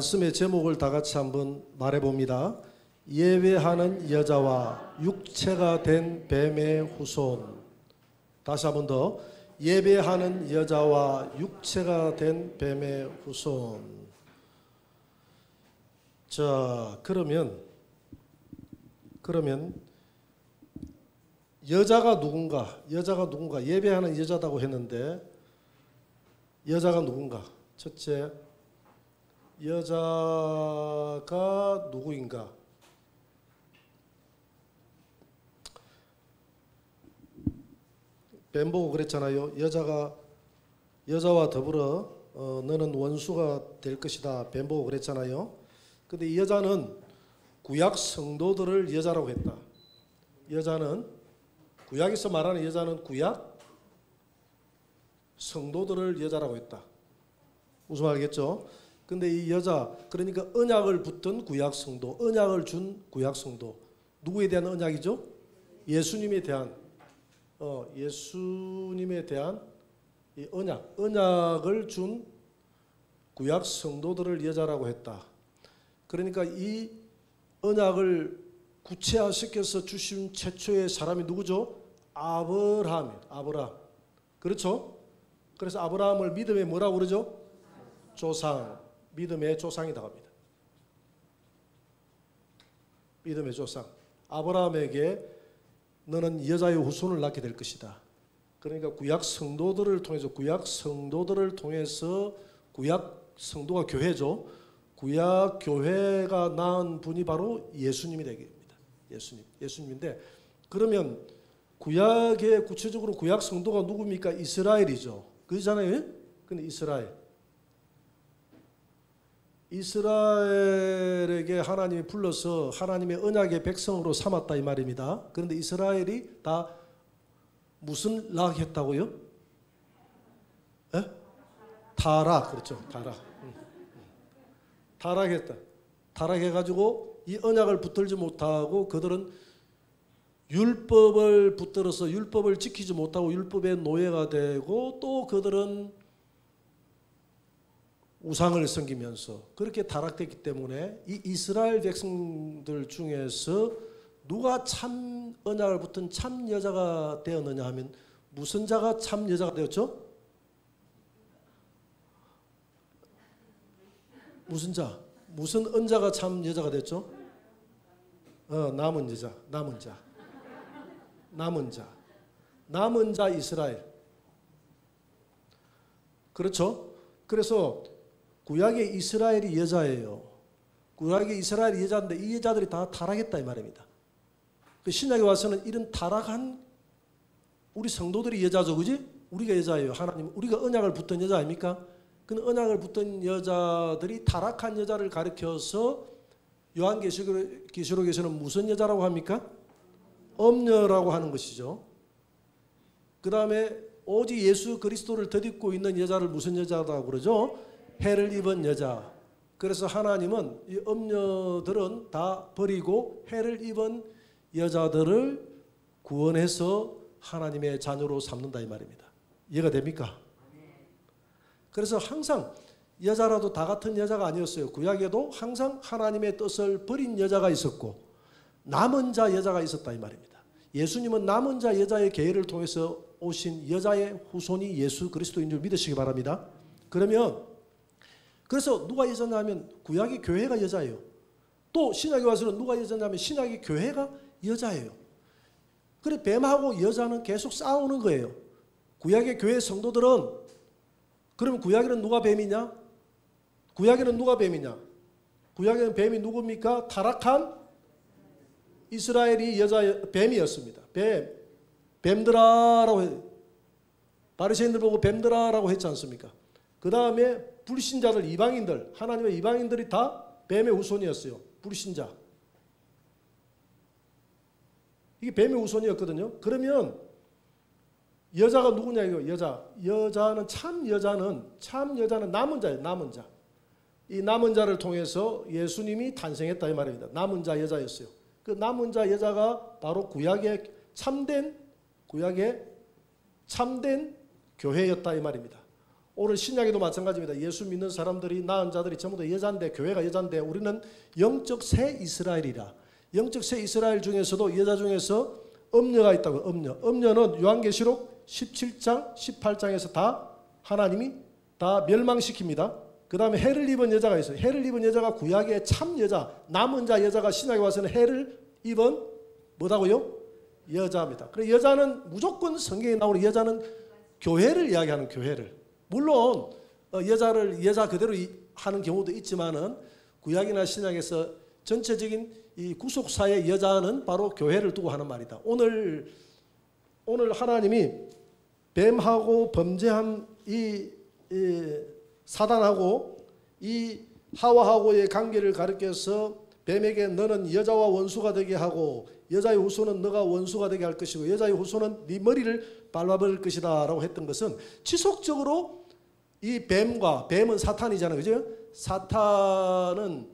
말씀의 제목을 다 같이 한번 말해봅니다. 예배하는 여자와 육체가 된 뱀의 후손. 다시 한번 더. 예배하는 여자와 육체가 된 뱀의 후손. 자, 그러면 여자가 누군가? 예배하는 여자다고 했는데 여자가 누군가? 첫째, 여자가 누구인가? 뱀 보고 그랬잖아요. 여자와 더불어 너는 원수가 될 것이다. 뱀 보고 그랬잖아요. 근데 이 여자는 구약 성도들을 여자라고 했다. 여자는 구약에서 말하는 여자는 구약 성도들을 여자라고 했다. 무슨 말 알겠죠? 근데 이 여자, 그러니까 언약을 붙든 구약 성도, 언약을 준 구약 성도. 누구에 대한 언약이죠? 예수님에 대한 이 언약을 준 구약 성도들을 여자라고 했다. 그러니까 이 언약을 구체화시켜서 주신 최초의 사람이 누구죠? 아브라함. 그렇죠? 그래서 아브라함을 믿음의 뭐라고 그러죠? 조상. 믿음의 조상이라고 합니다. 믿음의 조상. 아브라함에게 너는 여자의 후손을 낳게 될 것이다. 그러니까 구약 성도들을 통해서 구약 성도가 교회죠. 구약 교회가 낳은 분이 바로 예수님이 되겠습니다. 예수님인데, 그러면 구약의 구체적으로 구약 성도가 누굽니까? 이스라엘이죠. 그렇잖아요. 근데 이스라엘에게 하나님이 불러서 하나님의 언약의 백성으로 삼았다 이 말입니다. 그런데 이스라엘이 다 무슨 락했다고요? 타락. 그렇죠. 타락했다. 타락해가지고 이 언약을 붙들지 못하고 그들은 율법을 붙들어서 율법을 지키지 못하고 율법의 노예가 되고, 또 그들은 우상을 섬기면서 그렇게 타락됐기 때문에 이 이스라엘 백성들 중에서 누가 참 언약을 붙은 참 여자가 되었느냐 하면 무슨 자가 참 여자가 되었죠? 무슨 언자가 참 여자가 됐죠? 남은 자 이스라엘. 그렇죠? 그래서 구약의 이스라엘이 여자예요. 구약의 이스라엘이 여자인데 이 여자들이 다 타락했다 이 말입니다. 신약에 와서는 이런 타락한 우리 성도들이 여자죠, 그지? 우리가 여자예요. 하나님, 우리가 언약을 붙은 여자 아닙니까? 그 언약을 붙은 여자들이 타락한 여자를 가리켜서 요한계시록에서는 무슨 여자라고 합니까? 엄녀라고 하는 것이죠. 그 다음에 오직 예수 그리스도를 덧입고 있는 여자를 무슨 여자라고 그러죠? 해를 입은 여자. 그래서 하나님은 이 엄녀들은 다 버리고 해를 입은 여자들을 구원해서 하나님의 자녀로 삼는다 이 말입니다. 이해가 됩니까? 그래서 항상 여자라도 다 같은 여자가 아니었어요. 구약에도 항상 하나님의 뜻을 버린 여자가 있었고 남은 자 여자가 있었다 이 말입니다. 예수님은 남은 자 여자의 계회를 통해서 오신 여자의 후손이 예수 그리스도인 줄 믿으시기 바랍니다. 그래서 누가 여자냐면 구약의 교회가 여자예요. 또 신약에 와서는 누가 여자냐면 신약의 교회가 여자예요. 그래 뱀하고 여자는 계속 싸우는 거예요. 구약의 교회 성도들은, 그러면 구약에는 누가 뱀이냐? 구약에는 뱀이 누굽니까? 타락한 이스라엘이 뱀이었습니다. 뱀들아라고 해요. 바리새인들 보고 뱀들아라고 했지 않습니까? 그 다음에 불신자들, 이방인들, 하나님의 이방인들이 다 뱀의 후손이었어요. 불신자. 이게 뱀의 후손이었거든요. 그러면 여자가 누구냐 이거? 참 여자는 남은 자예요. 남은 자. 이 남은 자를 통해서 예수님이 탄생했다 이 말입니다. 남은 자 여자였어요. 그 남은 자 여자가 바로 구약의 참된 교회였다 이 말입니다. 오늘 신약에도 마찬가지입니다. 예수 믿는 사람들이 낳은 자들이 전부 다 여자인데 교회가 여자인데 우리는 영적 새 이스라엘이라. 영적 새 이스라엘 중에서도 여자 중에서 음녀가 있다고. 음녀는 요한계시록 17장 18장에서 다 하나님이 다 멸망시킵니다. 그 다음에 해를 입은 여자가 있어요. 해를 입은 여자가 구약의 참 여자, 남은 자 여자가 신약에 와서는 해를 입은 뭐다고요? 여자입니다. 그래서 여자는 무조건 성경에 나오는 여자는 교회를 이야기하는 교회를. 물론 여자 그대로 하는 경우도 있지만은 구약이나 신약에서 전체적인 이 구속사의 여자는 바로 교회를 두고 하는 말이다. 오늘 하나님이 뱀하고 범죄한 이 사단하고 이 하와하고의 관계를 가리켜서 뱀에게 너는 여자와 원수가 되게 하고 여자의 후손은 너가 원수가 되게 할 것이고 여자의 후손은 네 머리를 밟아버릴 것이다 라고 했던 것은 지속적으로 이 뱀은 사탄이잖아요. 그죠? 사탄은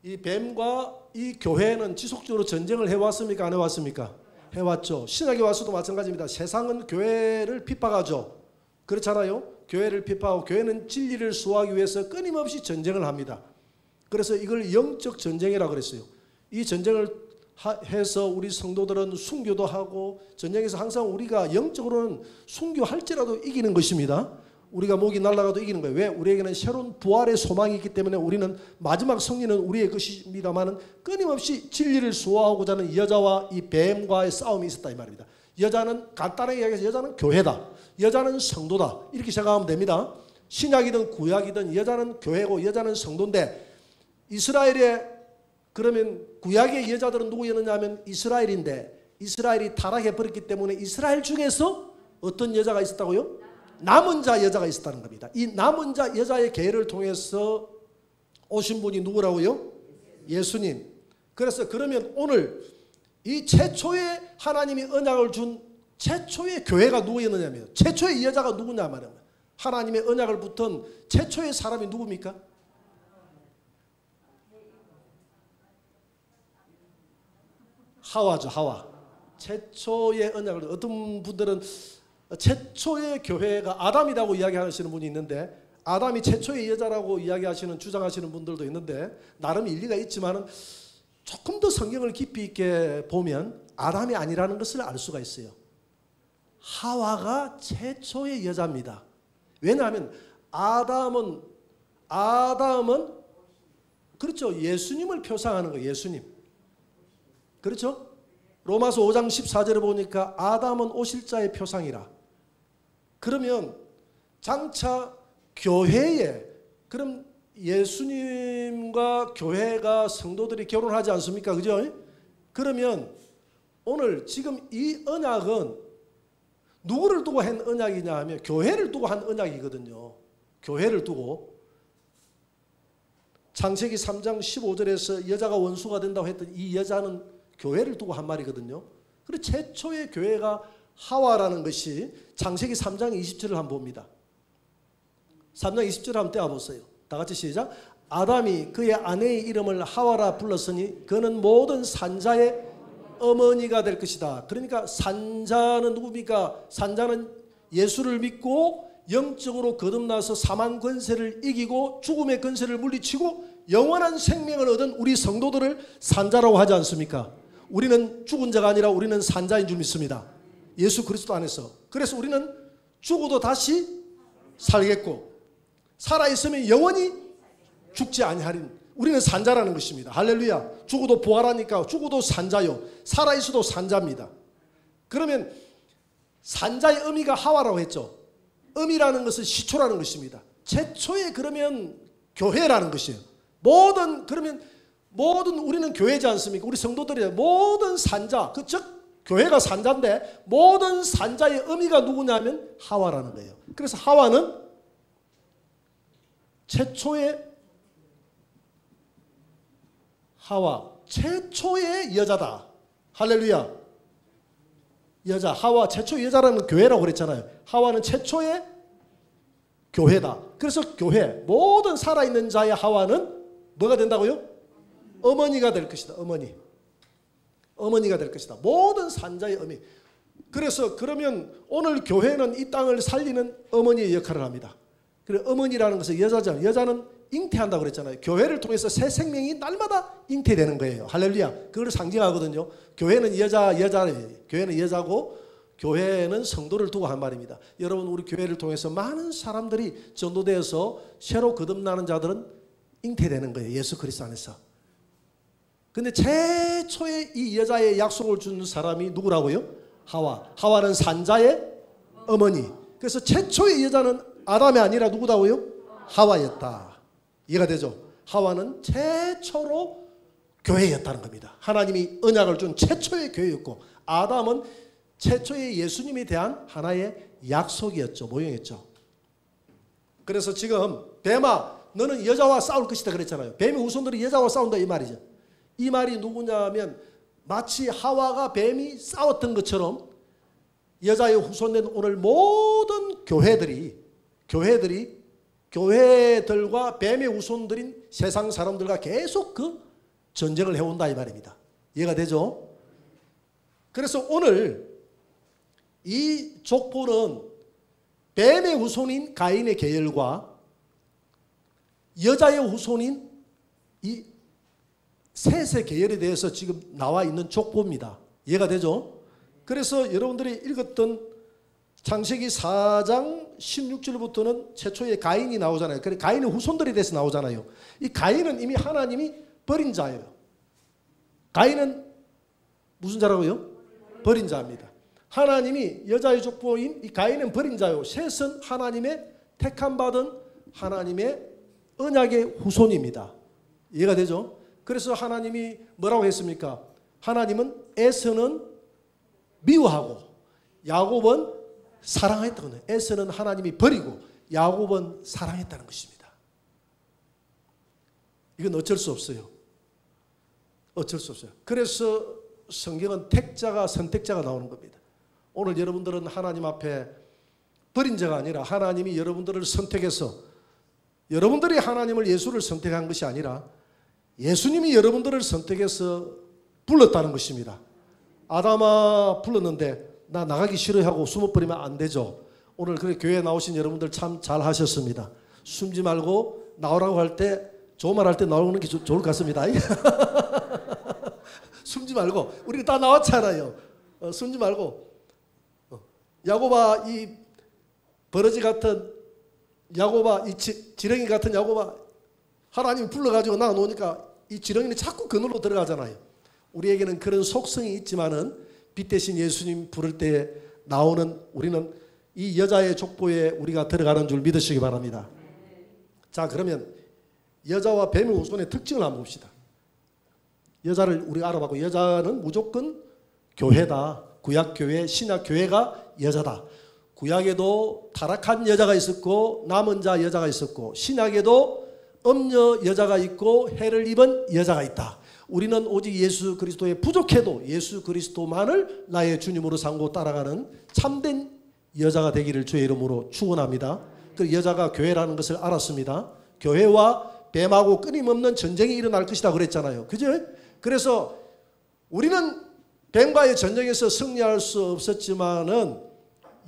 이 뱀과 이 교회는 지속적으로 전쟁을 해왔습니까? 안 해왔습니까? 해왔죠. 신약에 와서도 마찬가지입니다. 세상은 교회를 핍박하죠. 그렇잖아요. 교회를 핍박하고 교회는 진리를 수호하기 위해서 끊임없이 전쟁을 합니다. 그래서 이걸 영적 전쟁이라고 그랬어요. 이 전쟁을 해서 우리 성도들은 순교도 하고 전쟁에서 항상 우리가 영적으로는 순교할지라도 이기는 것입니다. 우리가 목이 날아가도 이기는 거예요. 왜? 우리에게는 새로운 부활의 소망이 있기 때문에 우리는 마지막 승리는 우리의 것입니다만 끊임없이 진리를 수호하고자 하는 여자와 이 뱀과의 싸움이 있었다 이 말입니다. 여자는 간단하게 이야기해서 여자는 교회다. 여자는 성도다. 이렇게 생각하면 됩니다. 신약이든 구약이든 여자는 교회고 여자는 성도인데 이스라엘의 그러면 구약의 여자들은 누구였느냐 하면 이스라엘인데 이스라엘이 타락해버렸기 때문에 이스라엘 중에서 어떤 여자가 있었다고요? 남은 자 여자가 있었다는 겁니다. 이 남은 자 여자의 계를 통해서 오신 분이 누구라고요? 예수님. 그래서 그러면 오늘 이 최초의 하나님이 언약을 준 최초의 교회가 누구였느냐면 최초의 여자가 누구냐 말이야. 하나님의 언약을 붙은 최초의 사람이 누굽니까? 하와죠. 하와. 최초의 언약을 어떤 분들은 최초의 교회가 아담이라고 이야기하시는 분이 있는데 아담이 최초의 여자라고 이야기하시는 주장하시는 분들도 있는데 나름 일리가 있지만은 조금 더 성경을 깊이 있게 보면 아담이 아니라는 것을 알 수가 있어요. 하와가 최초의 여자입니다. 왜냐하면 아담은 그렇죠. 예수님을 표상하는 거예요. 예수님. 그렇죠? 로마서 5장 14절에 보니까 아담은 오실자의 표상이라. 그러면 장차 교회에 그럼 예수님과 교회가 성도들이 결혼하지 않습니까? 그죠? 그러면 오늘 지금 이 언약은 누구를 두고 한 언약이냐 하면 교회를 두고 한 언약이거든요. 교회를 두고 창세기 3장 15절에서 여자가 원수가 된다고 했던 이 여자는 교회를 두고 한 말이거든요. 그리고 최초의 교회가 하와라는 것이 창세기 3장 20절을 한번 봅니다. 3장 20절을 한번 떼어보세요. 다 같이 시작. 아담이 그의 아내의 이름을 하와라 불렀으니 그는 모든 산자의 어머니가 될 것이다. 그러니까 산자는 누굽니까? 산자는 예수를 믿고 영적으로 거듭나서 사망 권세를 이기고 죽음의 권세를 물리치고 영원한 생명을 얻은 우리 성도들을 산자라고 하지 않습니까? 우리는 죽은 자가 아니라 우리는 산자인 줄 믿습니다. 예수 그리스도 안에서. 그래서 우리는 죽어도 다시 살겠고 살아있으면 영원히 죽지 아니하리니 우리는 산자라는 것입니다. 할렐루야. 죽어도 부활하니까 죽어도 산자요. 살아있어도 산자입니다. 그러면 산자의 의미가 하와라고 했죠. 의미라는 것은 시초라는 것입니다. 최초의 그러면 교회라는 것이에요. 그러면 모든 우리는 교회지 않습니까? 우리 성도들이 모든 산자, 즉 교회가 산자인데 모든 산자의 의미가 누구냐면 하와라는 거예요. 그래서 하와는 최초의 여자다. 할렐루야. 여자, 하와 최초의 여자라는 교회라고 그랬잖아요. 하와는 최초의 교회다. 그래서 교회, 모든 살아있는 자의 하와는 뭐가 된다고요? 어머니가 될 것이다. 어머니가 될 것이다. 모든 산자의 의미. 그래서 그러면 오늘 교회는 이 땅을 살리는 어머니의 역할을 합니다. 그래 어머니라는 것은 여자잖아요. 여자는 잉태한다고 그랬잖아요. 교회를 통해서 새 생명이 날마다 잉태되는 거예요. 할렐루야. 그걸 상징하거든요. 교회는 교회는 여자고 교회는 성도를 두고 한 말입니다. 여러분 우리 교회를 통해서 많은 사람들이 전도되어서 새로 거듭나는 자들은 잉태되는 거예요. 예수 그리스도 안에서. 근데 최초의 이 여자의 약속을 준 사람이 누구라고요? 하와. 하와는 산자의 어머니. 그래서 최초의 여자는 아담이 아니라 누구다고요? 하와였다. 이해가 되죠? 하와는 최초로 교회였다는 겁니다. 하나님이 언약을 준 최초의 교회였고 아담은 최초의 예수님에 대한 하나의 약속이었죠. 모형이었죠. 그래서 지금 뱀아 너는 여자와 싸울 것이다 그랬잖아요. 뱀의 후손들이 여자와 싸운다 이 말이죠. 이 말이 누구냐면 마치 하와가 뱀이 싸웠던 것처럼 여자의 후손된 오늘 모든 교회들과 뱀의 후손들인 세상 사람들과 계속 그 전쟁을 해온다 이 말입니다. 이해가 되죠? 그래서 오늘 이 족보는 뱀의 후손인 가인의 계열과 여자의 후손인 이 셋의 계열에 대해서 지금 나와 있는 족보입니다. 이해가 되죠? 그래서 여러분들이 읽었던 창세기 4장 16절부터는 최초의 가인이 나오잖아요. 그래 가인의 후손들에 대해서 나오잖아요. 이 가인은 이미 하나님이 버린 자예요. 가인은 무슨 자라고요? 버린 자입니다. 하나님이 여자의 족보인 이 가인은 버린 자요. 셋은 하나님의 택함받은 하나님의 언약의 후손입니다. 이해가 되죠? 그래서 하나님이 뭐라고 했습니까? 하나님은 에서는 미워하고 야곱은 사랑했다고요. 에서는 하나님이 버리고 야곱은 사랑했다는 것입니다. 이건 어쩔 수 없어요. 어쩔 수 없어요. 그래서 성경은 택자가 선택자가 나오는 겁니다. 오늘 여러분들은 하나님 앞에 버린 자가 아니라 하나님이 여러분들을 선택해서 여러분들이 하나님을 예수를 선택한 것이 아니라 예수님이 여러분들을 선택해서 불렀다는 것입니다. 아담아 불렀는데 나 나가기 싫어하고 숨어버리면 안 되죠. 오늘 그래 교회에 나오신 여러분들 참 잘하셨습니다. 숨지 말고 나오라고 할 때 좋은 말 할 때 나오는 게 좋을 것 같습니다. 숨지 말고 우리가 다 나왔잖아요. 숨지 말고 야곱아 이 버러지 같은 야곱아 이 지렁이 같은 야곱아 하나님이 불러가지고 나눠놓으니까 이 지렁이는 자꾸 그늘로 들어가잖아요. 우리에게는 그런 속성이 있지만은 빛 대신 예수님 부를 때 나오는 우리는 이 여자의 족보에 우리가 들어가는 줄 믿으시기 바랍니다. 자 그러면 여자와 뱀의 후손의 특징을 한번 봅시다. 여자를 우리가 알아봤고 여자는 무조건 교회다. 구약교회 신약교회가 여자다. 구약에도 타락한 여자가 있었고 남은 자 여자가 있었고 신약에도 음녀 여자가 있고 해를 입은 여자가 있다. 우리는 오직 예수 그리스도에 부족해도 예수 그리스도만을 나의 주님으로 삼고 따라가는 참된 여자가 되기를 주의 이름으로 축원합니다. 그 여자가 교회라는 것을 알았습니다. 교회와 뱀하고 끊임없는 전쟁이 일어날 것이다 그랬잖아요. 그죠? 그래서 우리는 뱀과의 전쟁에서 승리할 수 없었지만은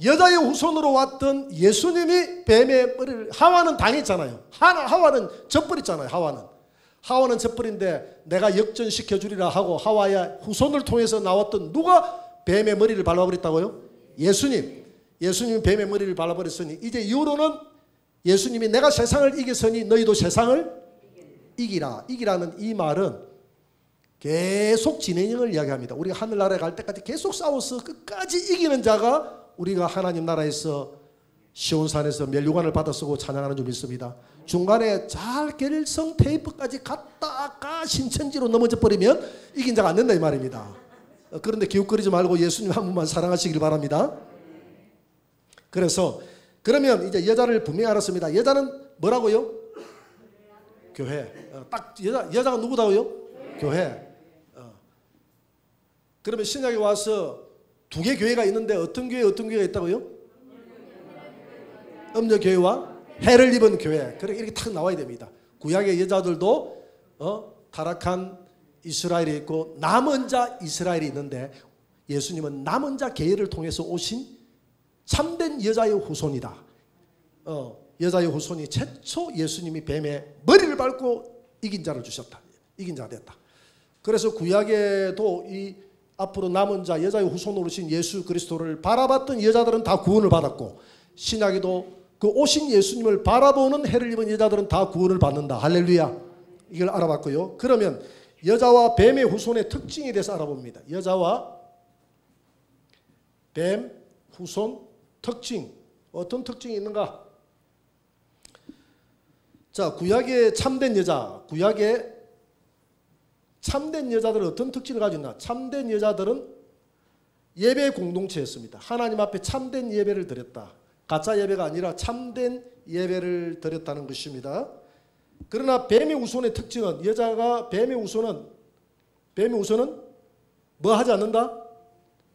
여자의 후손으로 왔던 예수님이 뱀의 머리를 하와는 당했잖아요. 하와는 져버렸잖아요. 하와는 져버린데 내가 역전시켜 주리라 하고 하와의 후손을 통해서 나왔던 누가 뱀의 머리를 밟아버렸다고요? 예수님이 뱀의 머리를 밟아버렸으니 이제 이후로는 예수님이 내가 세상을 이겼으니 너희도 세상을 이기라. 이기라는 이 말은 계속 진행을 이야기합니다. 우리가 하늘나라에 갈 때까지 계속 싸워서 끝까지 이기는 자가 우리가 하나님 나라에서 시온산에서 멸류관을 받아 쓰고 찬양하는 줄 믿습니다. 중간에 잘 결성 테이프까지 갔다가 신천지로 넘어져 버리면 이긴 자가 안 된다 이 말입니다. 그런데 기웃거리지 말고 예수님 한 분만 사랑하시길 바랍니다. 그래서 그러면 이제 여자를 분명히 알았습니다. 여자는 뭐라고요? 교회. 딱 여자가 누구다고요? 교회. 그러면 신약에 와서 두 개 교회가 있는데 어떤 교회가 있다고요? 음녀교회와 해를 입은 교회. 그렇게 이렇게 탁 나와야 됩니다. 구약의 여자들도 타락한 이스라엘이 있고 남은 자 이스라엘이 있는데 예수님은 남은 자 계열을 통해서 오신 참된 여자의 후손이다. 여자의 후손이 최초 예수님이 뱀의 머리를 밟고 이긴 자를 주셨다. 이긴 자가 됐다. 그래서 구약에도 이 앞으로 남은 자 여자의 후손으로 오신 예수 그리스도를 바라봤던 여자들은 다 구원을 받았고, 신약에도 그 오신 예수님을 바라보는 해를 입은 여자들은 다 구원을 받는다. 할렐루야. 이걸 알아봤고요. 그러면 여자와 뱀의 후손의 특징에 대해서 알아봅니다. 여자와 뱀 후손 특징. 어떤 특징이 있는가? 자, 구약의 참된 여자, 구약의 참된 여자들은 어떤 특징을 가지고 있나? 참된 여자들은 예배 공동체였습니다. 하나님 앞에 참된 예배를 드렸다. 가짜 예배가 아니라 참된 예배를 드렸다는 것입니다. 그러나 뱀의 후손의 특징은, 여자가 뱀의 후손은 뭐 하지 않는다?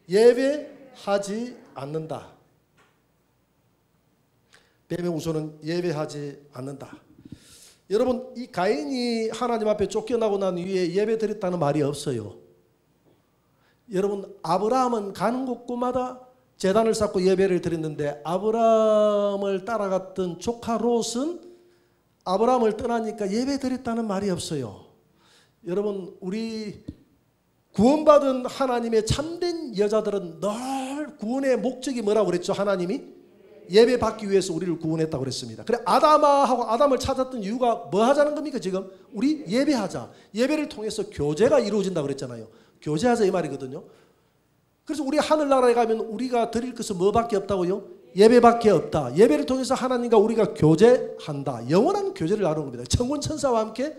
예배하지 않는다. 뱀의 후손은 예배하지 않는다. 여러분, 이 가인이 하나님 앞에 쫓겨나고 난 이후에 예배 드렸다는 말이 없어요. 여러분, 아브라함은 가는 곳곳마다 제단을 쌓고 예배를 드렸는데, 아브라함을 따라갔던 조카 롯은 아브라함을 떠나니까 예배 드렸다는 말이 없어요. 여러분, 우리 구원받은 하나님의 참된 여자들은 늘 구원의 목적이 뭐라고 그랬죠? 하나님이 예배 받기 위해서 우리를 구원했다고 그랬습니다. 그래, 아담을 찾았던 이유가 뭐 하자는 겁니까? 지금 우리 예배하자. 예배를 통해서 교제가 이루어진다고 그랬잖아요. 교제하자 이 말이거든요. 그래서 우리 하늘나라에 가면 우리가 드릴 것은 뭐밖에 없다고요? 예배밖에 없다. 예배를 통해서 하나님과 우리가 교제한다. 영원한 교제를 나누는 겁니다. 천군 천사와 함께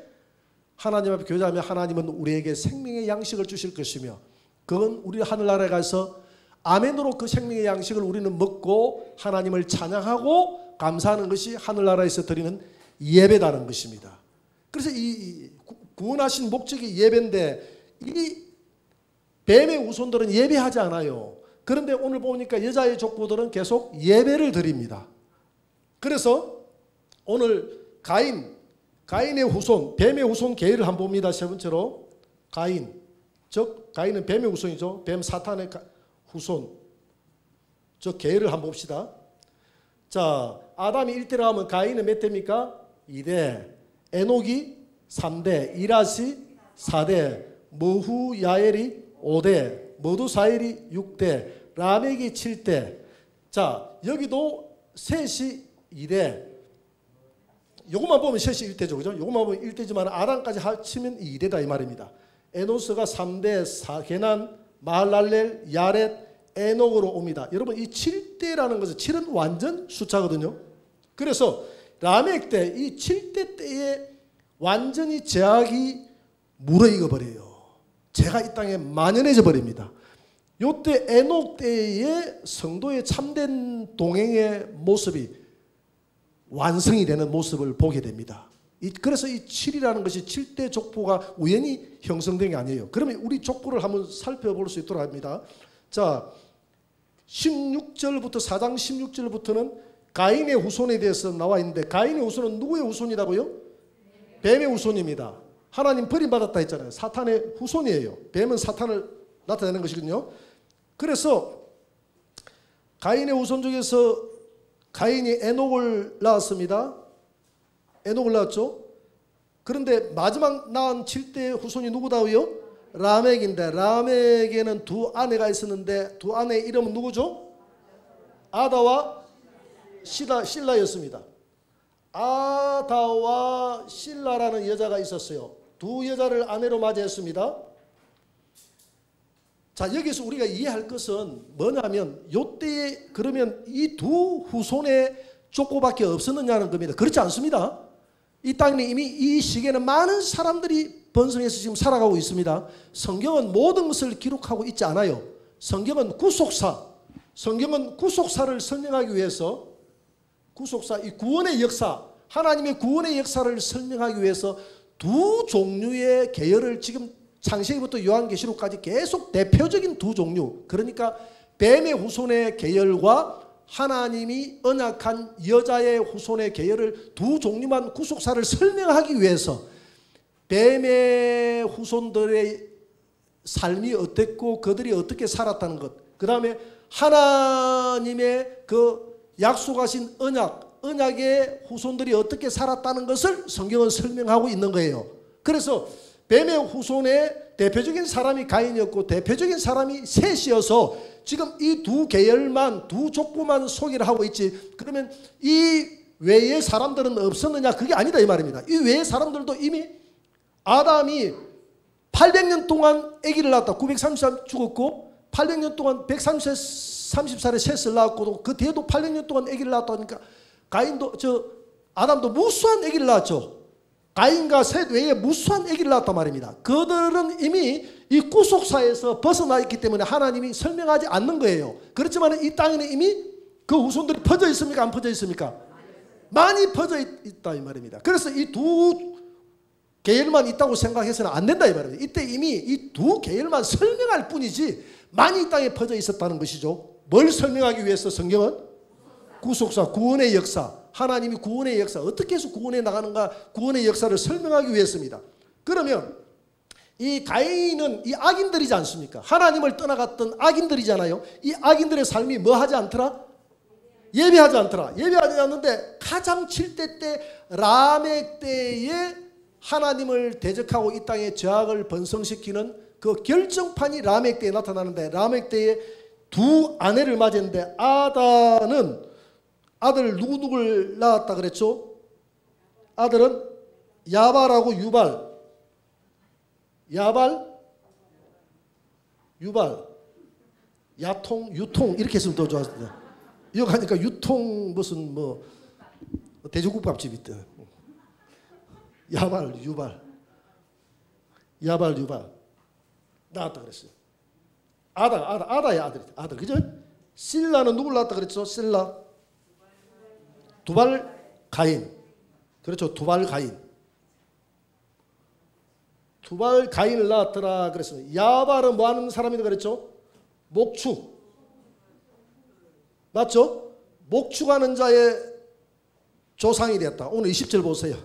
하나님 앞에 교제하면 하나님은 우리에게 생명의 양식을 주실 것이며, 그건 우리 하늘나라에 가서 아멘으로 그 생명의 양식을 우리는 먹고 하나님을 찬양하고 감사하는 것이 하늘나라에서 드리는 예배다는 것입니다. 그래서 이 구원하신 목적이 예배인데, 이 뱀의 후손들은 예배하지 않아요. 그런데 오늘 보니까 여자의 족보들은 계속 예배를 드립니다. 그래서 오늘 가인의 후손, 뱀의 후손 계열을 한번 봅니다. 세 번째로 가인, 즉 가인은 뱀의 후손이죠. 뱀 사탄의 후손, 저 계열을 한번 봅시다. 자, 아담이 1대라 하면 가인은 몇 대입니까? 2대, 에녹이 3대, 이라시 4대, 머후야엘이 5대, 머두사엘이 6대, 라멕이 7대. 자, 여기도 셋이 2대. 요것만 보면 셋이 1대죠. 그죠? 요것만 보면 1대지만 아담까지 합치면 2대다 이 말입니다. 에노스가 3대, 게난, 마할랄렐, 야렛, 에녹으로 옵니다. 여러분, 이 7대라는 것은 7은 완전 숫자거든요. 그래서 라멕 때, 이 7대 때에 완전히 제약이 무르익어 버려요. 죄가 이 땅에 만연해져 버립니다. 요때 에녹 때의 성도의 참된 동행의 모습이 완성이 되는 모습을 보게 됩니다. 그래서 이 7이라는 것이 7대 족보가 우연히 형성된 게 아니에요. 그러면 우리 족보를 한번 살펴볼 수 있도록 합니다. 자, 16절부터 4장 16절부터는 가인의 후손에 대해서 나와 있는데, 가인의 후손은 누구의 후손이라고요? 뱀의 후손입니다. 하나님 버림받았다 했잖아요. 사탄의 후손이에요. 뱀은 사탄을 나타내는 것이거든요. 그래서 가인의 후손 중에서 가인이 에녹을 낳았습니다. 에녹을 낳았죠. 그런데 마지막 낳은 7대 후손이 누구다고요? 라멕인데, 라멕에는 두 아내가 있었는데 두 아내의 이름은 누구죠? 아다와 실라였습니다. 아다와 실라라는 여자가 있었어요. 두 여자를 아내로 맞이했습니다. 자, 여기서 우리가 이해할 것은 뭐냐면, 요때에 그러면 이 두 후손의 족보밖에 없었느냐는 겁니다. 그렇지 않습니다. 이 땅에 이미 이 시기에는 많은 사람들이 번성해서 지금 살아가고 있습니다. 성경은 모든 것을 기록하고 있지 않아요. 성경은 구속사를 설명하기 위해서, 이 구원의 역사, 하나님의 구원의 역사를 설명하기 위해서 두 종류의 계열을 지금 창세기부터 요한계시록까지 계속 대표적인 두 종류, 그러니까 뱀의 후손의 계열과 하나님이 언약한 여자의 후손의 계열을 두 종류만 구속사를 설명하기 위해서 뱀의 후손들의 삶이 어땠고 그들이 어떻게 살았다는 것, 그 다음에 하나님의 그 약속하신 언약의 후손들이 어떻게 살았다는 것을 성경은 설명하고 있는 거예요. 그래서 뱀의 후손의 대표적인 사람이 가인이었고 대표적인 사람이 셋이어서 지금 이 두 계열만, 두 족보만 소개를 하고 있지, 그러면 이 외의 사람들은 없었느냐? 그게 아니다 이 말입니다. 이 외의 사람들도 이미 아담이 800년 동안 아기를 낳았다. 930살 죽었고 800년 동안 130살에 셋을 낳았고 그 뒤에도 800년 동안 아기를 낳았다니까 가인도 아담도 무수한 아기를 낳았죠. 가인과 셋 외에 무수한 아기를 낳았단 말입니다. 그들은 이미 이 구속사에서 벗어나 있기 때문에 하나님이 설명하지 않는 거예요. 그렇지만 이 땅에는 이미 그 후손들이 퍼져 있습니까? 안 퍼져 있습니까? 많이 퍼져 있다 이 말입니다. 그래서 이 두 계열만 있다고 생각해서는 안 된다 이 말입니다. 이때 이미 이 두 계열만 설명할 뿐이지 많이 이 땅에 퍼져 있었다는 것이죠. 뭘 설명하기 위해서 성경은? 구속사, 구원의 역사, 하나님이 구원의 역사, 어떻게 해서 구원해 나가는가, 구원의 역사를 설명하기 위해서입니다. 그러면 이 가인은 이 악인들이지 않습니까? 하나님을 떠나갔던 악인들이잖아요. 이 악인들의 삶이 뭐 하지 않더라? 예배하지 않더라. 예배하지 않는데 가장 7대 때 라멕 때에 하나님을 대적하고 이 땅에 죄악을 번성시키는 그 결정판이 라멕 때에 나타나는데, 라멕 때에 두 아내를 맞았는데 아다는 아들 누구를 낳았다 그랬죠? 아들은 야발하고 유발. 야발, 유발, 야통, 유통 이렇게 했으면 더 좋았을 텐데. 이거 하니까 유통 무슨 뭐 돼지국밥집 있대. 야발, 유발, 야발, 유발 낳았다 그랬어요. 아다의 아들, 그죠? 실라는 누굴 낳았다 그랬죠? 실라, 두발 가인, 그렇죠? 두발 가인, 두발 가인을 낳았더라 그랬어요. 야발은 뭐 하는 사람이다 그랬죠? 목축, 맞죠? 목축하는 자의 조상이 되었다. 오늘 20절 보세요.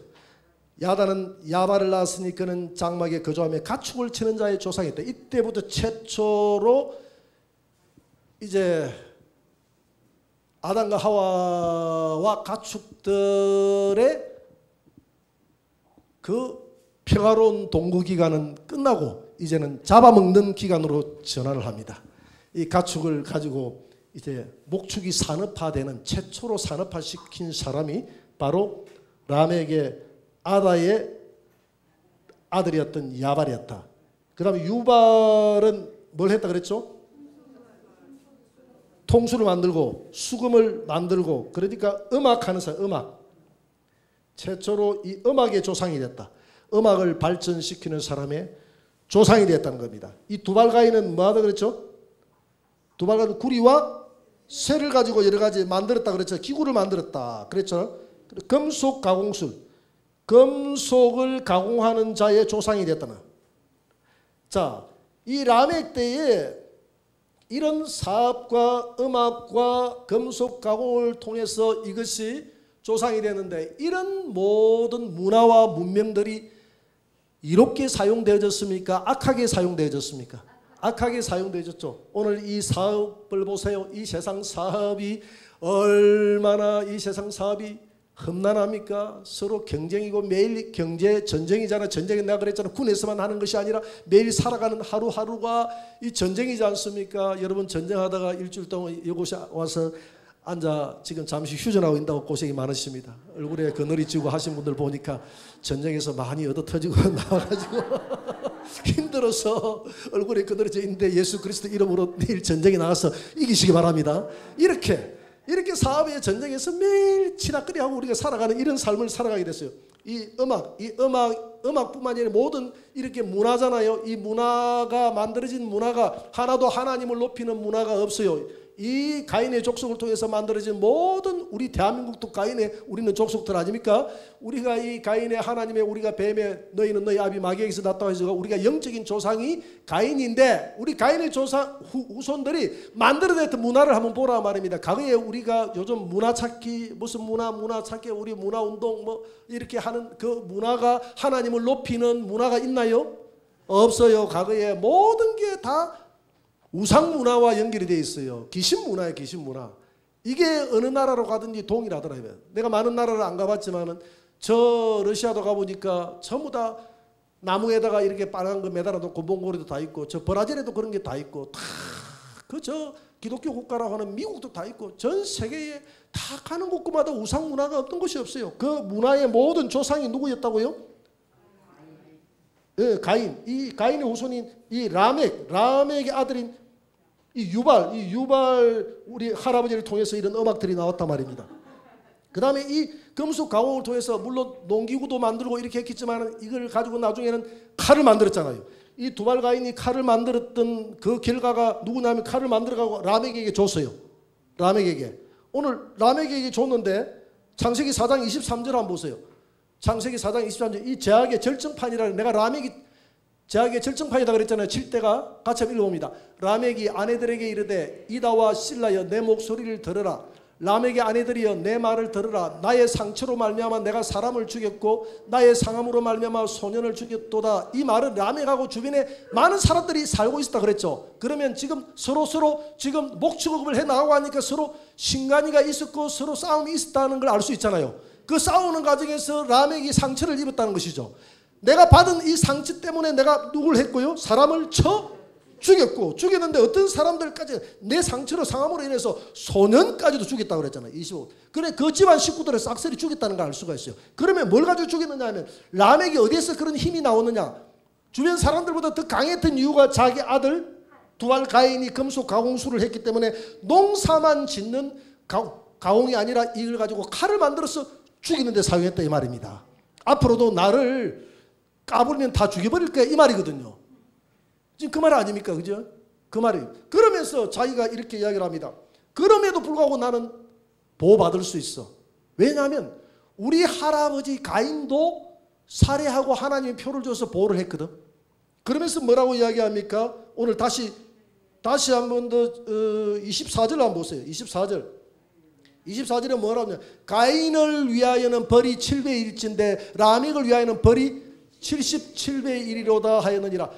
야다는 야발을 낳았으니 그는 장막에 거주하며 가축을 치는 자의 조상이었다. 이때부터 최초로 이제 아담과 하와와 가축들의 그 평화로운 동거 기간은 끝나고 이제는 잡아먹는 기간으로 전환을 합니다. 이 가축을 가지고 이제 목축이 산업화되는, 최초로 산업화시킨 사람이 바로 라멕의 아다의 아들이었던 야발이었다. 그 다음에 유발은 뭘 했다 그랬죠? 통수를 만들고 수금을 만들고, 그러니까 음악하는 사람, 음악. 최초로 이 음악의 조상이 됐다. 음악을 발전시키는 사람의 조상이 됐다는 겁니다. 이 두발가인은 뭐 하다 그랬죠? 두발가인은 구리와 쇠를 가지고 여러 가지 만들었다 그랬죠. 기구를 만들었다 그랬죠. 금속 가공술, 금속을 가공하는 자의 조상이 됐다는. 자, 이 라멕 때에 이런 사업과 음악과 금속 가공을 통해서 이것이 조상이 되는데, 이런 모든 문화와 문명들이 이롭게 사용되어졌습니까? 악하게 사용되어졌습니까? 악하게 사용되어졌죠. 오늘 이 사업을 보세요. 이 세상 사업이 얼마나, 이 세상 사업이 험난합니까? 서로 경쟁이고 매일 경제 전쟁이잖아. 전쟁이 내가 그랬잖아. 군에서만 하는 것이 아니라 매일 살아가는 하루하루가 이 전쟁이지 않습니까? 여러분 전쟁하다가 일주일 동안 이곳에 와서 앉아 지금 잠시 휴전하고 있다고 고생이 많으십니다. 얼굴에 그늘이 지고 하신 분들 보니까 전쟁에서 많이 얻어 터지고 나와가지고 힘들어서 얼굴에 그늘이 져 있는데 예수 그리스도 이름으로 내일 전쟁에 나가서 이기시기 바랍니다. 이렇게 사업의 전쟁에서 매일 치락거리하고 우리가 살아가는 이런 삶을 살아가게 됐어요. 이 음악뿐만 아니라 모든 이렇게 문화잖아요. 이 문화가 만들어진 문화가 하나도 하나님을 높이는 문화가 없어요. 이 가인의 족속을 통해서 만들어진 모든, 우리 대한민국도 가인의 우리는 족속들 아닙니까? 우리가 이 가인의 하나님의, 우리가 뱀의 너희는 너희 아비 마귀에게서 났다고 해서 우리가 영적인 조상이 가인인데, 우리 가인의 조상 후손들이 만들어냈던 문화를 한번 보라 말입니다. 과거에 우리가 요즘 문화 찾기, 무슨 문화 찾기, 우리 문화 운동 뭐 이렇게 하는 그 문화가 하나님을 높이는 문화가 있나요? 없어요. 과거에 모든 게 다 우상 문화와 연결이 되어 있어요. 귀신 문화예요. 귀신 문화. 이게 어느 나라로 가든지 동일하더라고요. 내가 많은 나라를 안 가봤지만은 저 러시아도 가보니까 전부 다 나무에다가 이렇게 빨간 거 매달아놓고 몽골에도 다 있고, 저 브라질에도 그런 게 다 있고, 다 그 저 기독교 국가라고 하는 미국도 다 있고, 전 세계에 다 가는 곳마다 우상 문화가 없던 곳이 없어요. 그 문화의 모든 조상이 누구였다고요? 예, 가인. 이 가인의 후손인 이 라멕의 아들인 이 유발 우리 할아버지를 통해서 이런 음악들이 나왔단 말입니다. 그 다음에 이 금속 가공을 통해서 물론 농기구도 만들고 이렇게 했겠지만 이걸 가지고 나중에는 칼을 만들었잖아요. 이 두발 가인이 칼을 만들었던 그 결과가 누구냐면 칼을 만들어가고 라멕에게 줬어요. 라멕에게. 오늘 라멕에게 줬는데 창세기 4장 23절 한번 보세요. 창세기 4장 23절 이 제약의 절정판이라는, 내가 라멕이 제약의 절정판이다 그랬잖아요. 7대가 같이 한번 읽어봅니다. 라멕이 아내들에게 이르되 이다와 실라여 내 목소리를 들으라. 라멕의 아내들이여 내 말을 들으라. 나의 상처로 말미암아 내가 사람을 죽였고 나의 상함으로 말미암아 소년을 죽였도다. 이 말은 라멕하고 주변에 많은 사람들이 살고 있었다 그랬죠. 그러면 지금 서로 지금 목축업을 해 나가고 하니까 서로 신간이가 있었고 서로 싸움이 있었다는 걸 알 수 있잖아요. 그 싸우는 과정에서 라멕이 상처를 입었다는 것이죠. 내가 받은 이 상처 때문에 내가 누굴 했고요? 사람을 죽였고, 죽였는데 어떤 사람들까지 내 상처로 상함으로 인해서 소년까지도 죽였다고 그랬잖아요. 25. 그래 그 집안 식구들을 싹쓸이 죽였다는 걸 알 수가 있어요. 그러면 뭘 가지고 죽였느냐 하면 라멕이 어디에서 그런 힘이 나오느냐, 주변 사람들보다 더 강했던 이유가 자기 아들 두발 가인이 금속 가공술을 했기 때문에 농사만 짓는 가공이 아니라 이걸 가지고 칼을 만들어서 죽이는 데 사용했다 이 말입니다. 앞으로도 나를 까불면 다 죽여버릴 거야 이 말이거든요. 지금 그 말 아닙니까? 그죠? 그 말이. 그러면서 자기가 이렇게 이야기를 합니다. 그럼에도 불구하고 나는 보호받을 수 있어. 왜냐하면 우리 할아버지 가인도 살해하고 하나님이 표를 줘서 보호를 했거든. 그러면서 뭐라고 이야기합니까? 오늘 다시 한 번 더 24절 한번 보세요. 24절에 뭐라고 하냐. 가인을 위하여는 벌이 7배의 1인데 라멕을 위하여는 벌이 77배의 1이로다 하였느니라.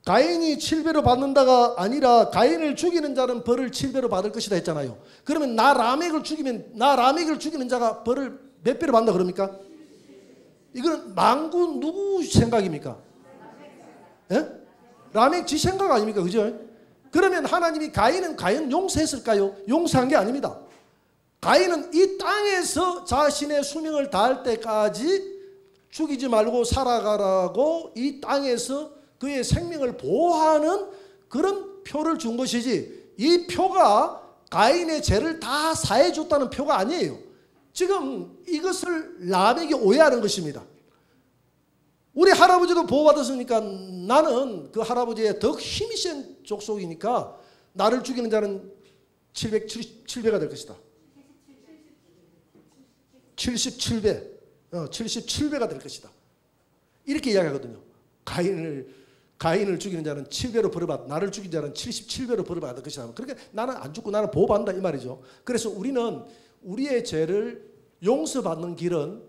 가인이 7배로 받는다가 아니라 가인을 죽이는 자는 벌을 7배로 받을 것이다 했잖아요. 그러면 나 라멕을 죽이는 자가 벌을 몇 배로 받는다 그럽니까? 이거는 망구 누구 생각입니까? 예? 라멕 지 생각 아닙니까? 그죠? 그러면 하나님이 가인은 용서했을까요? 용서한 게 아닙니다. 가인은 이 땅에서 자신의 수명을 다할 때까지 죽이지 말고 살아가라고 이 땅에서 그의 생명을 보호하는 그런 표를 준 것이지, 이 표가 가인의 죄를 다 사해 줬다는 표가 아니에요. 지금 이것을 라멕이 오해하는 것입니다. 우리 할아버지도 보호받았으니까 나는 그 할아버지의 더 힘이 센 족속이니까 나를 죽이는 자는 7배가 될 것이다. 77배. 77배가 될 것이다. 이렇게 이야기하거든요. 가인을 죽이는 자는 7배로 벌을 나를 죽인 자는 77배로 벌을 받을 것이다. 그러니까 나는 안 죽고 나는 보호받는다 이 말이죠. 그래서 우리는 우리의 죄를 용서받는 길은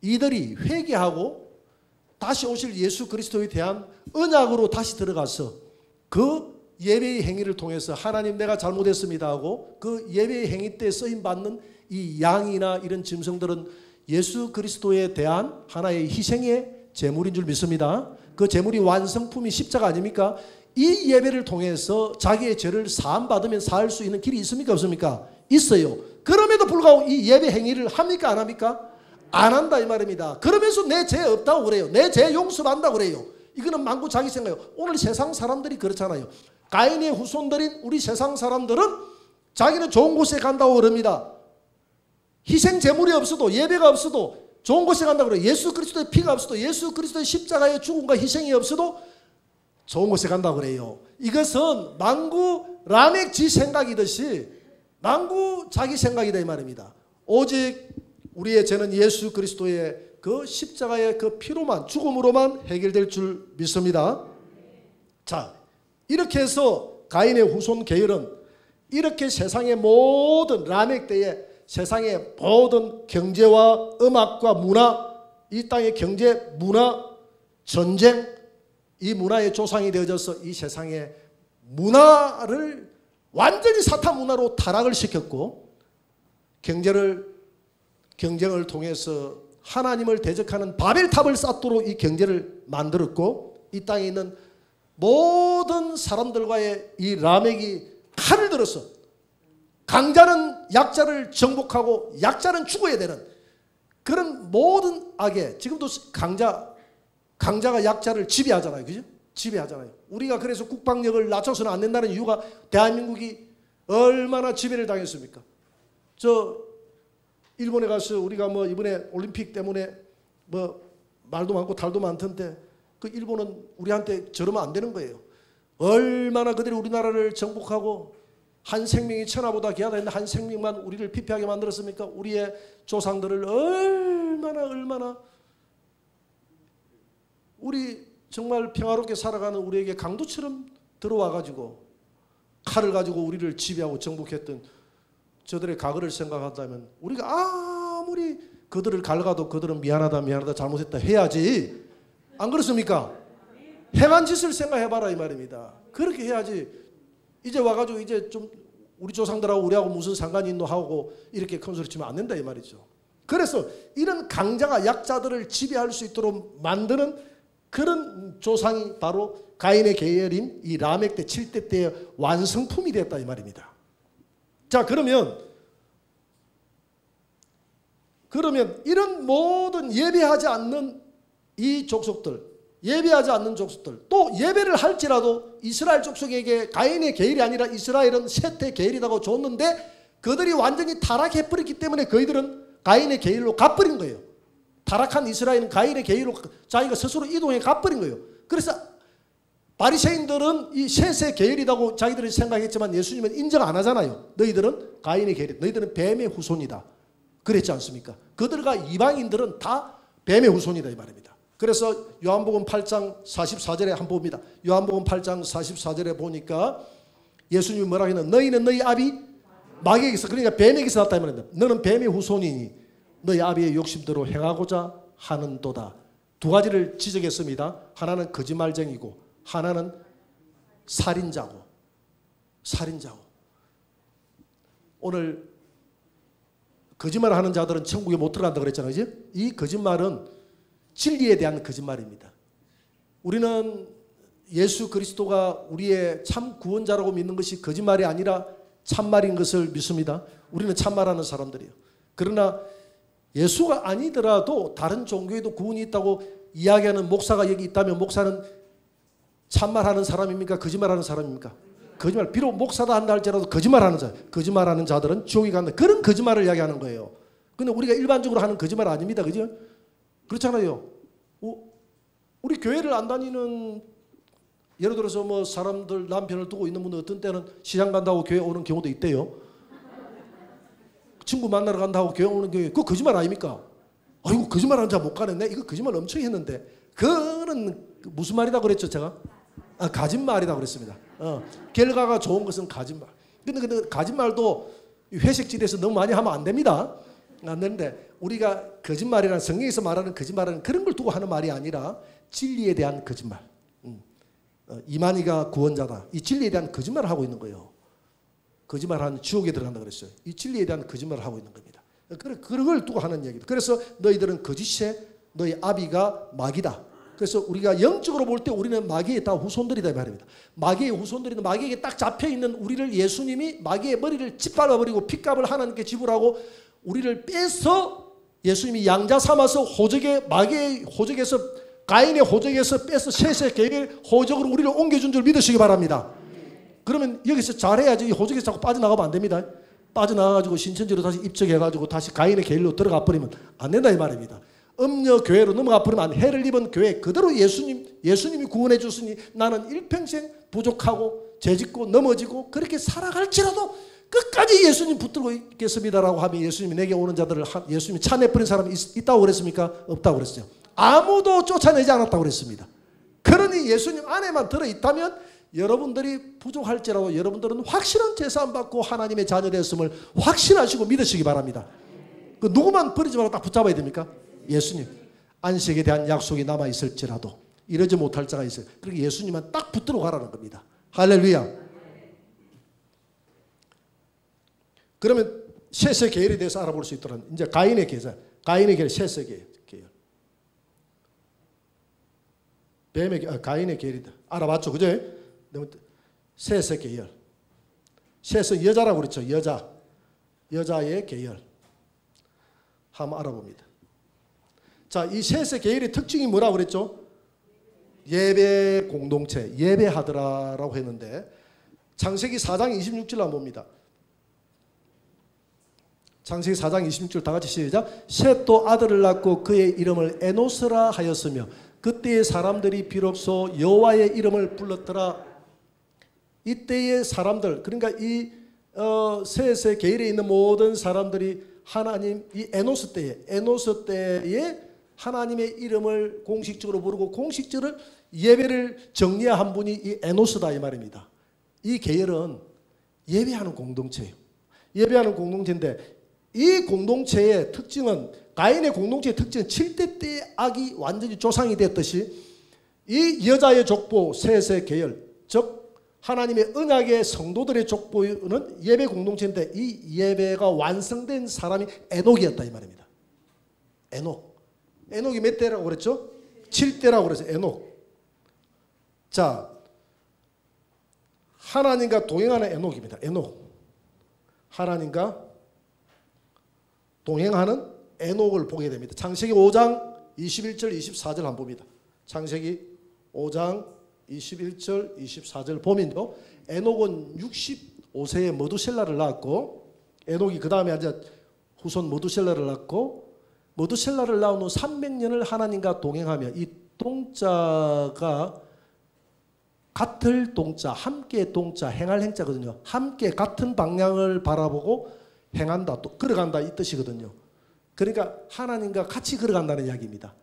이들이 회개하고 다시 오실 예수 그리스도에 대한 언약으로 다시 들어가서 그 예배의 행위를 통해서 하나님 내가 잘못했습니다 하고 그 예배의 행위 때 쓰임받는 이 양이나 이런 짐승들은 예수 그리스도에 대한 하나의 희생의 제물인 줄 믿습니다. 그 제물이 완성품이 십자가 아닙니까? 이 예배를 통해서 자기의 죄를 사함받으면 살 수 있는 길이 있습니까? 없습니까? 있어요. 그럼에도 불구하고 이 예배 행위를 합니까? 안 합니까? 안 한다 이 말입니다. 그러면서 내 죄 없다고 그래요. 내 죄 용서받는다고 그래요. 이거는 만구 자기 생각이에요. 오늘 세상 사람들이 그렇잖아요. 가인의 후손들인 우리 세상 사람들은 자기는 좋은 곳에 간다고 그럽니다. 희생 제물이 없어도 예배가 없어도 좋은 곳에 간다고 그래요. 예수 그리스도의 피가 없어도 예수 그리스도의 십자가의 죽음과 희생이 없어도 좋은 곳에 간다고 그래요. 이것은 만구 라멕 지 생각이듯이 만구 자기 생각이다 이 말입니다. 오직 우리의 죄는 예수 그리스도의 그 십자가의 그 피로만 죽음으로만 해결될 줄 믿습니다. 자, 이렇게 해서 가인의 후손 계열은 이렇게 세상의 모든 라멕 때에 세상의 모든 경제와 음악과 문화, 이 땅의 경제, 문화, 전쟁 이 문화의 조상이 되어져서 이 세상의 문화를 완전히 사탄 문화로 타락을 시켰고 경쟁을 통해서 하나님을 대적하는 바벨탑을 쌓도록 이 경제를 만들었고 이 땅에 있는 모든 사람들과의 이 라멕이 칼을 들어서 강자는 약자를 정복하고 약자는 죽어야 되는 그런 모든 악에 지금도 강자가 약자를 지배하잖아요. 그죠? 지배하잖아요. 우리가 그래서 국방력을 낮춰서는 안 된다는 이유가 대한민국이 얼마나 지배를 당했습니까? 일본에 가서 우리가 뭐 이번에 올림픽 때문에 뭐 말도 많고 달도 많던데 그 일본은 우리한테 저러면 안 되는 거예요. 얼마나 그들이 우리나라를 정복하고 한 생명이 천하보다 귀하다 했는데 한 생명만 우리를 피폐하게 만들었습니까? 우리의 조상들을 얼마나 우리 정말 평화롭게 살아가는 우리에게 강도처럼 들어와가지고 칼을 가지고 우리를 지배하고 정복했던 저들의 과거를 생각한다면 우리가 아무리 그들을 갈가도 그들은 미안하다 잘못했다 해야지. 안 그렇습니까? 행한 짓을 생각해봐라 이 말입니다. 그렇게 해야지. 이제 와가지고 이제 좀 우리 조상들하고 우리하고 무슨 상관이 있노 하고 이렇게 큰 소리 치면 안 된다 이 말이죠. 그래서 이런 강자가 약자들을 지배할 수 있도록 만드는 그런 조상이 바로 가인의 계열인 이 라멕 때 7대 때의 완성품이 됐다 이 말입니다. 자, 그러면 이런 모든 예배하지 않는 이 족속들, 또 예배를 할지라도 이스라엘 족속에게 가인의 계율이 아니라 이스라엘은 셋의 계율이라고 줬는데 그들이 완전히 타락해버렸기 때문에 그들은 가인의 계율로 가버린 거예요. 타락한 이스라엘은 가인의 계율로 자기가 스스로 이동해 가버린 거예요. 그래서 바리새인들은 이 셋의 계율이라고 자기들이 생각했지만 예수님은 인정 안 하잖아요. 너희들은 가인의 계율, 너희들은 뱀의 후손이다. 그랬지 않습니까? 그들과 이방인들은 다 뱀의 후손이다 이 말입니다. 그래서 요한복음 8장 44절에 한번 봅니다. 요한복음 8장 44절에 보니까 예수님이 뭐라고 했나? 너희는 너희 아비 마귀에게서, 그러니까 뱀에게서 났다 이 말입니다. 너는 뱀의 후손이니 너희 아비의 욕심대로 행하고자 하는도다. 두 가지를 지적했습니다. 하나는 거짓말쟁이고 하나는 살인자고. 오늘 거짓말을 하는 자들은 천국에 못 들어간다 그랬잖아요. 그죠? 이 거짓말은 진리에 대한 거짓말입니다. 우리는 예수 그리스도가 우리의 참 구원자라고 믿는 것이 거짓말이 아니라 참말인 것을 믿습니다. 우리는 참말하는 사람들이에요. 그러나 예수가 아니더라도 다른 종교에도 구원이 있다고 이야기하는 목사가 여기 있다면 목사는 참말하는 사람입니까? 거짓말하는 사람입니까? 거짓말. 비록 목사다 한다 할지라도 거짓말하는 자들은 지옥에 간다. 그런 거짓말을 이야기하는 거예요. 근데 우리가 일반적으로 하는 거짓말 아닙니다. 그죠? 그렇잖아요. 우리 교회를 안 다니는, 예를 들어서 뭐 사람들 남편을 두고 있는 분들 어떤 때는 시장 간다고 교회 오는 경우도 있대요. 친구 만나러 간다고 교회 오는 경우에 그거 거짓말 아닙니까? 아이고 거짓말하는 자 못 가네. 이거 거짓말 엄청 했는데. 그거는 무슨 말이다 그랬죠 제가? 거짓말이라고 그랬습니다. 결과가 좋은 것은 거짓말. 근데 거짓말도 회식지대에서 너무 많이 하면 안 됩니다. 안 되는데 우리가 거짓말이란 성경에서 말하는 거짓말은 그런 걸 두고 하는 말이 아니라 진리에 대한 거짓말. 이만희가 구원자다. 이 진리에 대한 거짓말을 하고 있는 거예요. 거짓말하는 지옥에 들어간다 그랬어요. 이 진리에 대한 거짓말을 하고 있는 겁니다. 그런 걸 두고 하는 얘기입니다. 그래서 너희들은 거짓에 너희 아비가 마귀다. 그래서 우리가 영적으로 볼 때 우리는 마귀의 다 후손들이다 이 말입니다. 마귀의 후손들인데 마귀에게 딱 잡혀있는 우리를 예수님이 마귀의 머리를 짓밟아버리고 핏값을 하나님께 지불하고 우리를 빼서 예수님이 양자 삼아서 마귀의 호적에서 가인의 호적에서 빼서 셋의 계획 호적으로 우리를 옮겨준 줄 믿으시기 바랍니다. 그러면 여기서 잘해야지 이 호적에서 자꾸 빠져나가면 안 됩니다. 빠져나가가지고 신천지로 다시 입적해가지고 다시 가인의 계율로 들어가 버리면 안 된다 이 말입니다. 음녀 교회로 넘어가 버리면 해를 입은 교회 그대로 예수님이 구원해 줬으니 나는 일평생 부족하고 죄짓고 넘어지고 그렇게 살아갈지라도 끝까지 예수님 붙들고 있겠습니다라고 하면 예수님이 내게 오는 자들을 예수님이 차내버린 사람이 있다고 그랬습니까? 없다고 그랬어요. 아무도 쫓아내지 않았다고 그랬습니다. 그러니 예수님 안에만 들어있다면 여러분들이 부족할지라도 여러분들은 확실한 제사함 받고 하나님의 자녀 되었음을 확신하시고 믿으시기 바랍니다. 그 누구만 버리지 말고 딱 붙잡아야 됩니까? 예수님. 안식에 대한 약속이 남아있을지라도 이러지 못할 자가 있어요. 그러니까 예수님은 딱 붙들어 가라는 겁니다. 할렐루야. 그러면 셋의 계열에 대해서 알아볼 수 있도록 이제 가인의 계열, 셋의 계열. 가인의 계열이다. 알아봤죠, 그죠? 셋의 계열. 셋은 여자라고 그랬죠, 여자의 계열. 한번 알아봅니다. 자, 이 셋의 계열의 특징이 뭐라고 그랬죠? 예배 공동체, 예배하더라라고 했는데 창세기 4장 26절 한번 봅니다. 창세기 4장 26절 다 같이 시작. 셋도 아들을 낳고 그의 이름을 에노스라 하였으며 그때의 사람들이 비로소 여호와의 이름을 불렀더라. 이때의 사람들, 그러니까 이 셋의 계열에 있는 모든 사람들이 하나님 이 에노스 때에 하나님의 이름을 공식적으로 부르고 공식적으로 예배를 정리한 분이 이 에노스다 이 말입니다. 이 계열은 예배하는 공동체예요. 예배하는 공동체인데 이 공동체의 특징은 가인의 공동체의 특징은 7대 때 악이 완전히 조상이 됐듯이 이 여자의 족보 셋의 계열 즉 하나님의 언약의 성도들의 족보는 예배 공동체인데 이 예배가 완성된 사람이 에녹이었다 이 말입니다. 에녹이 몇 대라고 그랬죠? 7대라고 그랬어요. 에녹. 자, 하나님과 동행하는 에녹입니다. 하나님과 동행하는 에녹을 보게 됩니다. 창세기 5장 21절 24절 한번 봅니다. 창세기 5장 21절 24절 보면요. 에녹은 65세에 머두셀라를 낳았고 에녹이 그 다음에 이제 후손 머두셀라를 낳고 머두셀라를 낳은 후 300년을 하나님과 동행하며 이 동자가 같을 동자, 함께 동자, 행할 행자거든요. 함께 같은 방향을 바라보고 행한다, 또 걸어간다 이 뜻이거든요. 그러니까 하나님과 같이 걸어간다는 이야기입니다.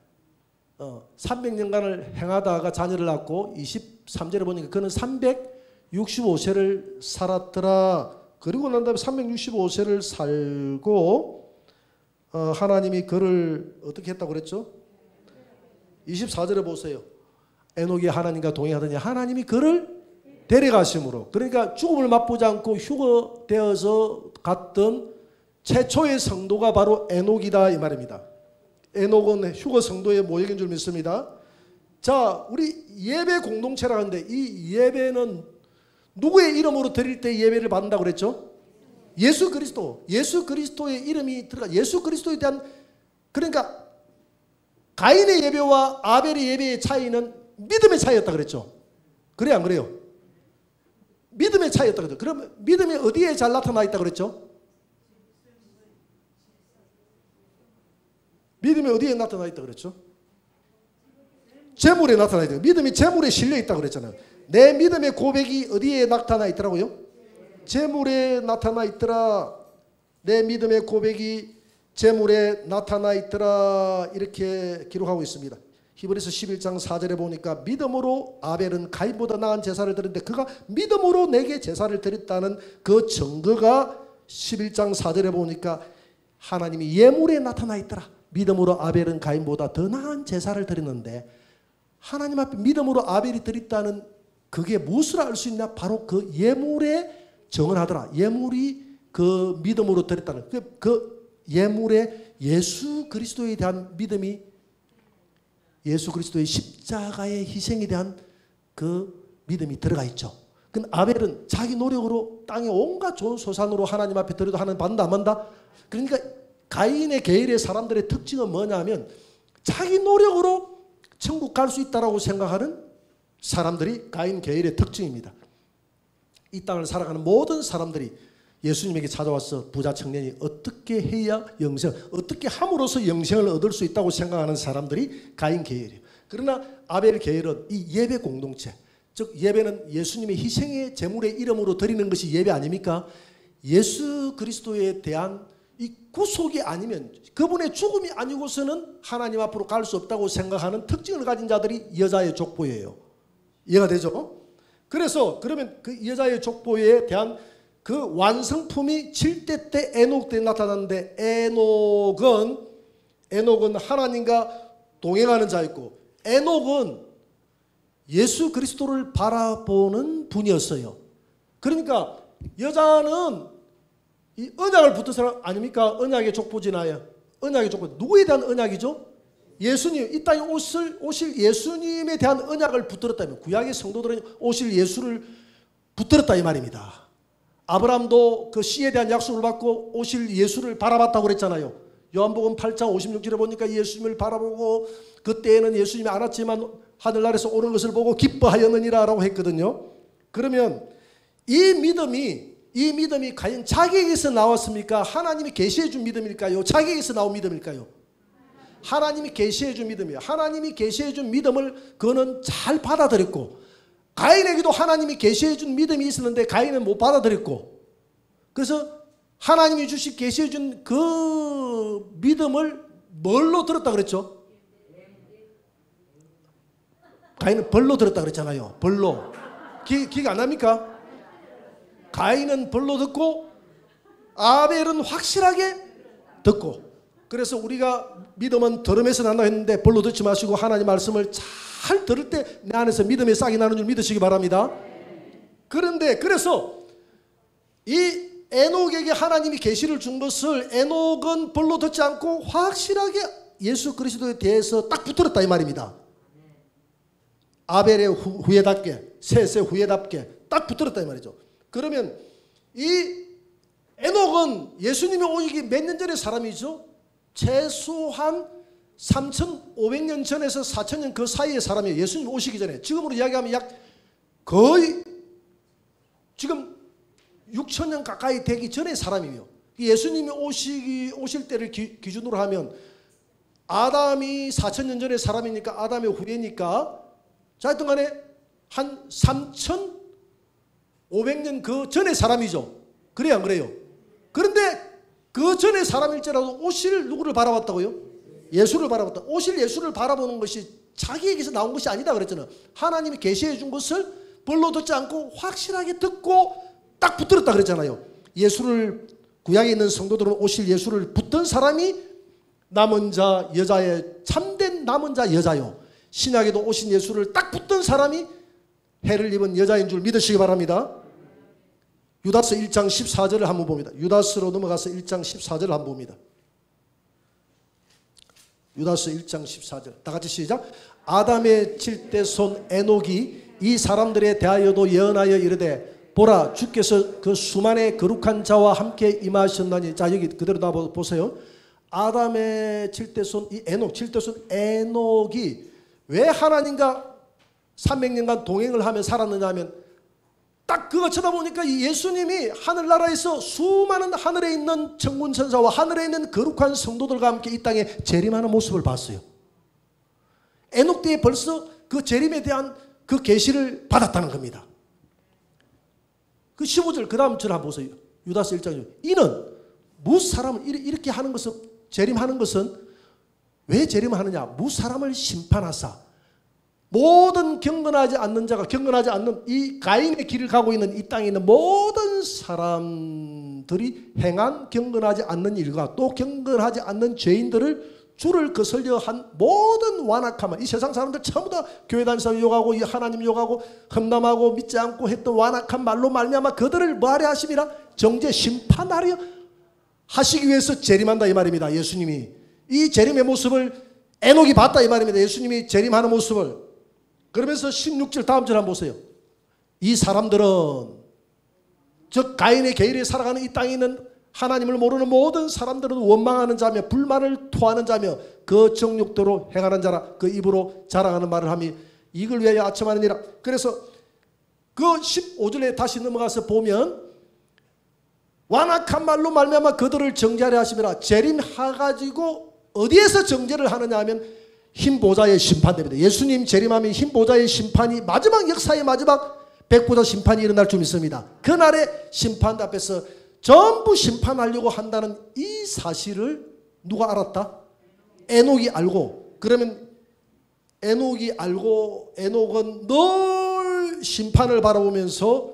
300년간을 행하다가 자녀를 낳고 23절에 보니까 그는 365세를 살았더라. 그리고 난 다음에 365세를 살고 하나님이 그를 어떻게 했다고 그랬죠? 24절에 보세요. 에녹이 하나님과 동행하더니 하나님이 그를 데려가심으로, 그러니까 죽음을 맛보지 않고 휴거되어서 갔던 최초의 성도가 바로 에녹이다 이 말입니다. 에녹은 휴거 성도의 모형인 줄 믿습니다. 자, 우리 예배 공동체라는데 이 예배는 누구의 이름으로 드릴 때 예배를 받는다고 그랬죠? 예수 그리스도의 이름이 들어가. 예수 그리스도에 대한, 그러니까 가인의 예배와 아벨의 예배의 차이는 믿음의 차이였다 그랬죠? 그래 안 그래요? 믿음의 차이였다 그랬죠? 그럼 믿음이 어디에 잘 나타나 있다 그랬죠? 믿음이 어디에 나타나 있다 그랬죠? 재물에 나타나 있다. 믿음이 재물에 실려 있다 그랬잖아요. 내 믿음의 고백이 어디에 나타나 있더라고요? 재물에 나타나 있더라. 내 믿음의 고백이 재물에 나타나 있더라. 이렇게 기록하고 있습니다. 히브리서 11장 4절에 보니까 믿음으로 아벨은 가인보다 나은 제사를 드렸는데 그가 믿음으로 내게 제사를 드렸다는 그 증거가 11장 4절에 보니까 하나님이 예물에 나타나 있더라. 믿음으로 아벨은 가인보다 더 나은 제사를 드렸는데 하나님 앞에 믿음으로 아벨이 드렸다는 그게 무엇을 알 수 있냐? 바로 그 예물에 정언하더라. 예물이 그 믿음으로 드렸다는 그 예물에 예수 그리스도에 대한 믿음이, 예수 그리스도의 십자가의 희생에 대한 그 믿음이 들어가 있죠. 근데 아벨은 자기 노력으로 땅의 온갖 좋은 소산으로 하나님 앞에 드려도 하나님 받는다 안 받는다? 그러니까 가인의 계열의 사람들의 특징은 뭐냐면 자기 노력으로 천국 갈 수 있다라고 생각하는 사람들이 가인 계열의 특징입니다. 이 땅을 살아가는 모든 사람들이 예수님에게 찾아와서 부자 청년이 어떻게 해야 어떻게 함으로써 영생을 얻을 수 있다고 생각하는 사람들이 가인 계열이에요. 그러나 아벨 계열은 이 예배 공동체, 즉 예배는 예수님의 희생의 제물의 이름으로 드리는 것이 예배 아닙니까? 예수 그리스도에 대한 이 구속이 아니면, 그분의 죽음이 아니고서는 하나님 앞으로 갈 수 없다고 생각하는 특징을 가진 자들이 여자의 족보예요. 이해가 되죠? 그래서 그러면 그 여자의 족보에 대한 그 완성품이 7대 때 에녹 때 나타났는데, 에녹은 하나님과 동행하는 자였고, 에녹은 예수 그리스도를 바라보는 분이었어요. 그러니까 여자는 이 언약을 붙은 사람 아닙니까? 언약의 족보지나요. 언약의 족보. 누구에 대한 언약이죠? 예수님. 이 땅에 오실 예수님에 대한 언약을 붙들었다면, 구약의 성도들은 오실 예수를 붙들었다 이 말입니다. 아브라함도 그 씨에 대한 약속을 받고 오실 예수를 바라봤다고 그랬잖아요. 요한복음 8장 56절에 보니까 예수님을 바라보고 그때에는 예수님이 안 왔지만 하늘나라에서 오는 것을 보고 기뻐하였느니라 라고 했거든요. 그러면 이 믿음이 과연 자기에게서 나왔습니까? 하나님이 계시해 준 믿음일까요? 자기에게서 나온 믿음일까요? 하나님이 계시해 준 믿음이에요. 하나님이 계시해 준 믿음을 그는 잘 받아들였고, 가인에게도 하나님이 계시해 준 믿음이 있었는데 가인은 못 받아들였고, 그래서 하나님이 주신 계시해 준 그 믿음을 뭘로 들었다 그랬죠? 가인은 벌로 들었다 그랬잖아요. 벌로. 기억 안 납니까? 가인은 벌로 듣고 아벨은 확실하게 듣고. 그래서 우리가 믿음은 들음에서 난다 했는데 벌로 듣지 마시고 하나님 말씀을 잘 들을 때 내 안에서 믿음의 싹이 나는 줄 믿으시기 바랍니다. 그런데 그래서 이 에녹에게 하나님이 계시를 준 것을 에녹은 벌로 듣지 않고 확실하게 예수 그리스도에 대해서 딱 붙들었다 이 말입니다. 아벨의 후예답게, 셋의 후예답게 딱 붙들었다 이 말이죠. 그러면 이 에녹은 예수님이 오기 몇 년 전의 사람이죠? 최소한 3,500년 전에서 4,000년 그 사이의 사람이에요. 예수님 오시기 전에. 지금으로 이야기하면 약 거의 지금 6,000년 가까이 되기 전의 사람이에요. 예수님이 오실 때를 기준으로 하면 아담이 4,000년 전의 사람이니까 아담의 후예니까, 자, 하여튼 간에 한 3,500년 그 전의 사람이죠. 그래요, 안 그래요? 그런데 그 전의 사람일지라도 오실 누구를 바라봤다고요? 예수를 바라봤다. 오실 예수를 바라보는 것이 자기에게서 나온 것이 아니다 그랬잖아요. 하나님이 계시해 준 것을 벌로 듣지 않고 확실하게 듣고 딱 붙들었다 그랬잖아요. 예수를, 구약에 있는 성도들은 오실 예수를 붙든 사람이 남은 자 여자의 참된 남은 자 여자요. 신약에도 오신 예수를 딱 붙든 사람이 해를 입은 여자인 줄 믿으시기 바랍니다. 유다서 1장 14절을 한번 봅니다. 유다서로 넘어가서 1장 14절을 한번 봅니다. 유다서 1장 14절 다 같이 시작. 아담의 7대 손 에녹이 이 사람들에 대하여도 예언하여 이르되 보라 주께서 그 수만의 거룩한 자와 함께 임하셨나니. 자, 여기 그대로 다 보세요. 아담의 7대 손 이 에녹, 7대 손 에녹이 왜 하나님과 300년간 동행을 하며 살았느냐 하면 딱 그거 쳐다보니까 예수님이 하늘나라에서 수많은 하늘에 있는 천군천사와 하늘에 있는 거룩한 성도들과 함께 이 땅에 재림하는 모습을 봤어요. 에녹 때에 벌써 그 재림에 대한 그 계시를 받았다는 겁니다. 그 15절 그 다음 절 한번 보세요. 유다서 1장. 이는 무슨 사람을 이렇게 하는 것은, 재림하는 것은 왜 재림하느냐? 무슨 사람을 심판하사 모든 경건하지 않는 자가, 경건하지 않는 이 가인의 길을 가고 있는 이 땅에 있는 모든 사람들이 행한 경건하지 않는 일과 또 경건하지 않는 죄인들을 주를 거슬려 한 모든 완악함을, 이 세상 사람들 전부 다 교회 다니면서 욕하고 하나님 욕하고 험담하고 믿지 않고 했던 완악한 말로 말미암아 그들을 뭐하려 하심이라? 정죄 심판하려 하시기 위해서 재림한다 이 말입니다. 예수님이 이 재림의 모습을 에녹이 봤다 이 말입니다. 예수님이 재림하는 모습을. 그러면서 16절 다음 절 한번 보세요. 이 사람들은, 즉 가인의 계율에 살아가는 이 땅에 있는 하나님을 모르는 모든 사람들은 원망하는 자며 불만을 토하는 자며 그 정욕대로 행하는 자라. 그 입으로 자랑하는 말을 하며 이걸 위하여 아첨하느니라. 그래서 그 15절에 다시 넘어가서 보면 완악한 말로 말미암아 그들을 정죄하려 하심이라. 재림해가지고 어디에서 정죄를 하느냐 하면 흰 보좌의 심판됩니다. 예수님 재림하면 흰 보좌의 심판이, 마지막 역사의 마지막 백보자 심판이 일어날 줄 믿습니다. 그날의 심판 앞에서 전부 심판하려고 한다는 이 사실을 누가 알았다? 에녹이 알고. 그러면 에녹이 알고 에녹은 늘 심판을 바라보면서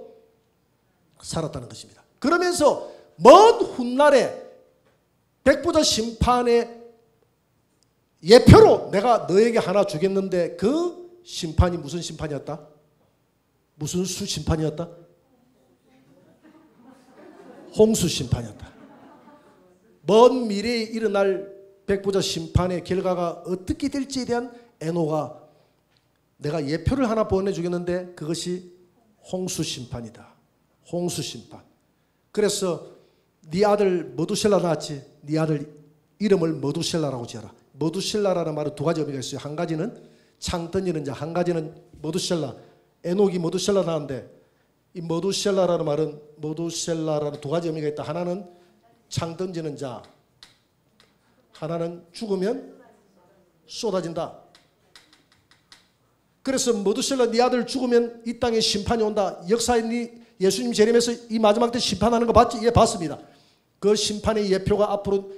살았다는 것입니다. 그러면서 먼 훗날에 백보자 심판의 예표로 내가 너에게 하나 주겠는데 그 심판이 무슨 심판이었다? 무슨 수 심판이었다? 홍수 심판이었다. 먼 미래에 일어날 백보자 심판의 결과가 어떻게 될지에 대한 에노가 내가 예표를 하나 보내주겠는데 그것이 홍수 심판이다. 홍수 심판. 그래서 네 아들 머두셀라 낳았지. 네 아들 이름을 머두셀라라고 지어라. 머두셀라라는 말은 두 가지 의미가 있어요. 한 가지는 창 던지는 자, 한 가지는 머두셀라. 에녹이 머두셀라 낳았는데 이 머두셀라라는 말은 머두셀라라는 두 가지 의미가 있다. 하나는 창 던지는 자, 하나는 죽으면 쏟아진다. 그래서 머두셀라 네 아들 죽으면 이 땅에 심판이 온다. 역사에 예수님 재림에서 이 마지막 때 심판하는 거 봤지? 예, 봤습니다. 그 심판의 예표가 앞으로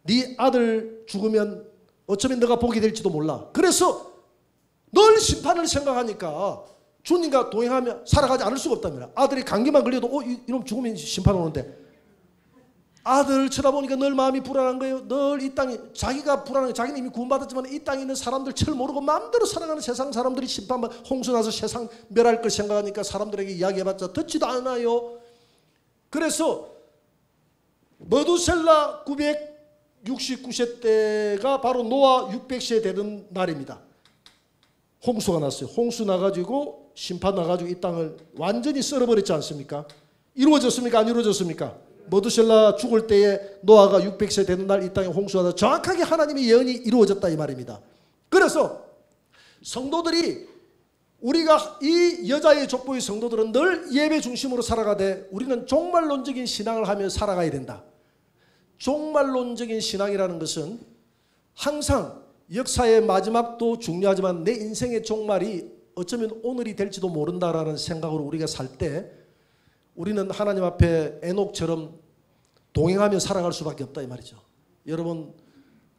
네 아들 죽으면 어쩌면 너가 보게 될지도 몰라. 그래서 늘 심판을 생각하니까 주님과 동행하며 살아가지 않을 수가 없답니다. 아들이 감기만 걸려도 이놈 죽으면 심판 오는데 아들 쳐다보니까 늘 마음이 불안한 거예요. 늘 이 땅이 자기가 불안한 거예요. 자기는 이미 구원받았지만 이 땅에 있는 사람들 철 모르고 마음대로 살아가는 세상 사람들이 심판만 홍수 나서 세상 멸할 걸 생각하니까 사람들에게 이야기해봤자 듣지도 않아요. 그래서 머두셀라 969세 때가 바로 노아 600세 되는 날입니다. 홍수가 났어요. 홍수 나가지고 심판 나가지고 이 땅을 완전히 썰어버렸지 않습니까? 이루어졌습니까? 안 이루어졌습니까? 머두셀라 죽을 때에 노아가 600세 되는 날 이 땅에 홍수가 나서 정확하게 하나님의 예언이 이루어졌다 이 말입니다. 그래서 성도들이 우리가 이 여자의 족보의 성도들은 늘 예배 중심으로 살아가되 우리는 종말론적인 신앙을 하며 살아가야 된다. 종말론적인 신앙이라는 것은 항상 역사의 마지막도 중요하지만 내 인생의 종말이 어쩌면 오늘이 될지도 모른다라는 생각으로 우리가 살 때 우리는 하나님 앞에 에녹처럼 동행하며 살아갈 수밖에 없다 이 말이죠. 여러분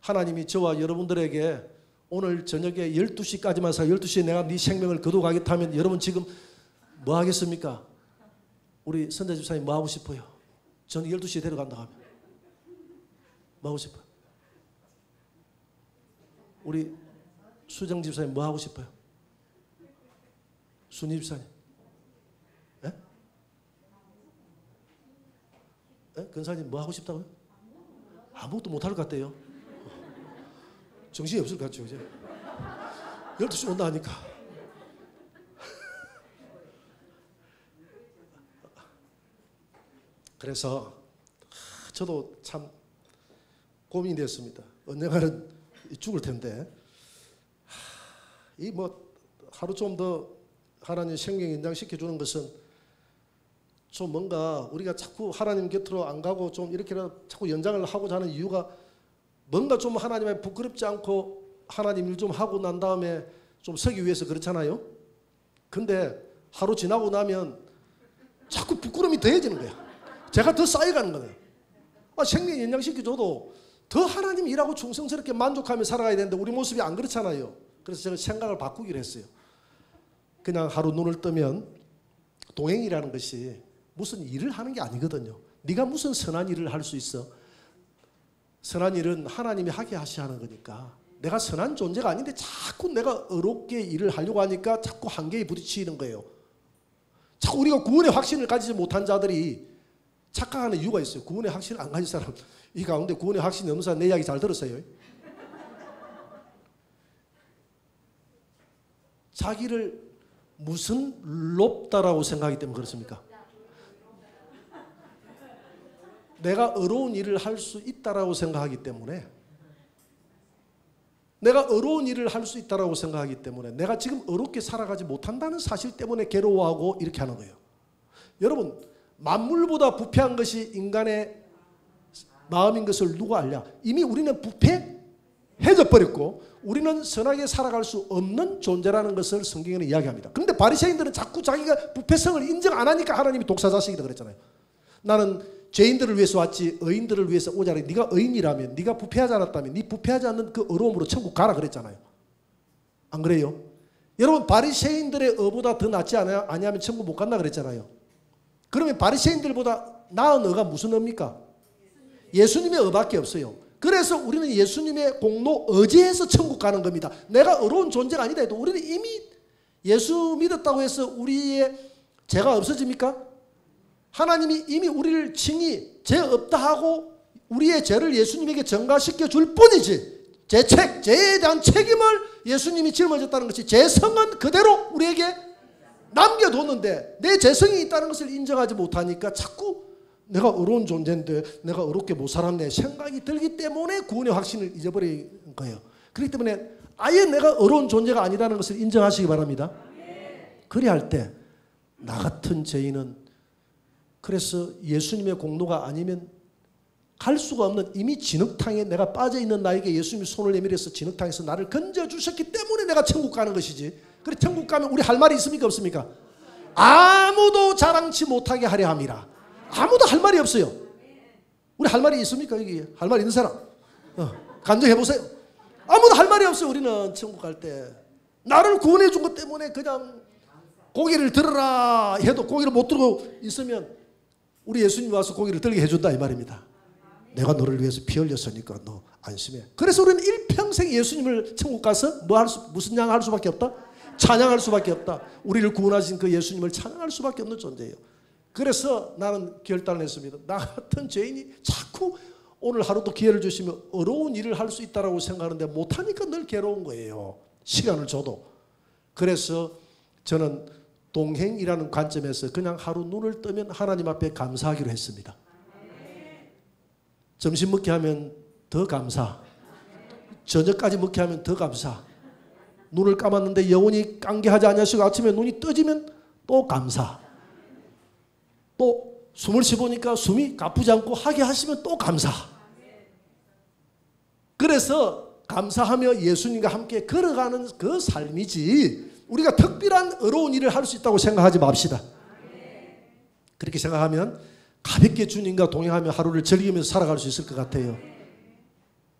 하나님이 저와 여러분들에게 오늘 저녁에 12시까지만 살 12시에 내가 네 생명을 거둬가겠다 하면 여러분 지금 뭐 하겠습니까? 우리 선자 집사님 뭐 하고 싶어요? 저는 12시에 데려간다 하면 뭐 하고 싶어요? 우리 수정 집사님 뭐 하고 싶어요? 순희 집사님 예? 예? 근사님 뭐 하고 싶다고요? 아무것도 못할 것 같대요. 정신이 없을 것 같죠. 이제 12시 온다 하니까 그래서 저도 참 고민이 됐습니다. 언젠가는 죽을 텐데 이 뭐 하루 좀 더 하나님 생명 연장시켜 주는 것은 좀 뭔가 우리가 자꾸 하나님 곁으로 안 가고 좀 이렇게라도 자꾸 연장을 하고자 하는 이유가 뭔가 좀 하나님에 부끄럽지 않고 하나님 일 좀 하고 난 다음에 좀 서기 위해서 그렇잖아요. 근데 하루 지나고 나면 자꾸 부끄러움이 더해지는 거야. 제가 더 쌓여가는 거예요. 생명 연장시켜줘도 더 하나님 일하고 충성스럽게 만족하며 살아가야 되는데 우리 모습이 안 그렇잖아요. 그래서 제가 생각을 바꾸기로 했어요. 그냥 하루 눈을 뜨면 동행이라는 것이 무슨 일을 하는 게 아니거든요. 네가 무슨 선한 일을 할 수 있어? 선한 일은 하나님이 하게 하셔야 하는 거니까 내가 선한 존재가 아닌데 자꾸 내가 어렵게 일을 하려고 하니까 자꾸 한계에 부딪히는 거예요. 자꾸 우리가 구원의 확신을 가지지 못한 자들이 착각하는 이유가 있어요. 구원의 확신을 안 가진 사람 이 가운데 구원의 확신이 없는 사람 내 이야기 잘 들었어요. 자기를 무슨 높다라고 생각하기 때문에 그렇습니까? 내가 어려운 일을 할 수 있다라고 생각하기 때문에 내가 어려운 일을 할 수 있다라고 생각하기 때문에 내가 지금 어렵게 살아가지 못한다는 사실 때문에 괴로워하고 이렇게 하는 거예요. 여러분 만물보다 부패한 것이 인간의 마음인 것을 누가 알냐? 이미 우리는 부패해져 버렸고 우리는 선하게 살아갈 수 없는 존재라는 것을 성경에는 이야기합니다. 그런데 바리새인들은 자꾸 자기가 부패성을 인정 안 하니까 하나님이 독사자식이다 그랬잖아요. 나는 죄인들을 위해서 왔지 의인들을 위해서 오자니 네가 의인이라면 네가 부패하지 않았다면 네 부패하지 않는 그 어려움으로 천국 가라 그랬잖아요. 안 그래요? 여러분 바리새인들의 어보다 더 낫지 아니하면 천국 못 간다 그랬잖아요. 그러면 바리새인들보다 나은 어가 무슨 어입니까? 예수님의 어밖에 없어요. 그래서 우리는 예수님의 공로 의지해서 천국 가는 겁니다. 내가 어려운 존재가 아니다 해도 우리는 이미 예수 믿었다고 해서 우리의 죄가 없어집니까? 하나님이 이미 우리를 칭히 죄 없다 하고 우리의 죄를 예수님에게 전가시켜 줄 뿐이지, 죄에 대한 책임을 예수님이 짊어졌다는 것이, 죄성은 그대로 우리에게 남겨뒀는데 내 죄성이 있다는 것을 인정하지 못하니까 자꾸 내가 어려운 존재인데 내가 어렵게 못 살았네 생각이 들기 때문에 구원의 확신을 잊어버린 거예요. 그렇기 때문에 아예 내가 어려운 존재가 아니라는 것을 인정하시기 바랍니다. 그래야 할 때 나 같은 죄인은, 그래서 예수님의 공로가 아니면 갈 수가 없는, 이미 진흙탕에 내가 빠져있는 나에게 예수님이 손을 내밀어서 진흙탕에서 나를 건져주셨기 때문에 내가 천국 가는 것이지. 그래 천국 가면 우리 할 말이 있습니까 없습니까? 아무도 자랑치 못하게 하려 함이라. 아무도 할 말이 없어요. 우리 할 말이 있습니까? 여기 할 말 있는 사람 간증해보세요. 아무도 할 말이 없어요. 우리는 천국 갈 때 나를 구원해 준 것 때문에 그냥 고개를 들어라 해도 고개를 못 들고 있으면 우리 예수님이 와서 고개를 들게 해준다 이 말입니다. 내가 너를 위해서 피 흘렸으니까 너 안심해. 그래서 우리는 일평생 예수님을 천국 가서 무슨 양할 수밖에 없다? 찬양할 수밖에 없다. 우리를 구원하신 그 예수님을 찬양할 수밖에 없는 존재예요. 그래서 나는 결단을 했습니다. 나 같은 죄인이 자꾸 오늘 하루도 기회를 주시면 어려운 일을 할 수 있다고 생각하는데 못하니까 늘 괴로운 거예요. 시간을 줘도. 그래서 저는 동행이라는 관점에서 그냥 하루 눈을 뜨면 하나님 앞에 감사하기로 했습니다. 점심 먹게 하면 더 감사, 저녁까지 먹게 하면 더 감사, 눈을 감았는데 영원히 깡개하지 않으시고 아침에 눈이 떠지면 또 감사, 또 숨을 쉬보니까 숨이 가쁘지 않고 하게 하시면 또 감사. 그래서 감사하며 예수님과 함께 걸어가는 그 삶이지, 우리가 특별한 어려운 일을 할 수 있다고 생각하지 맙시다. 그렇게 생각하면 가볍게 주님과 동행하며 하루를 즐기면서 살아갈 수 있을 것 같아요.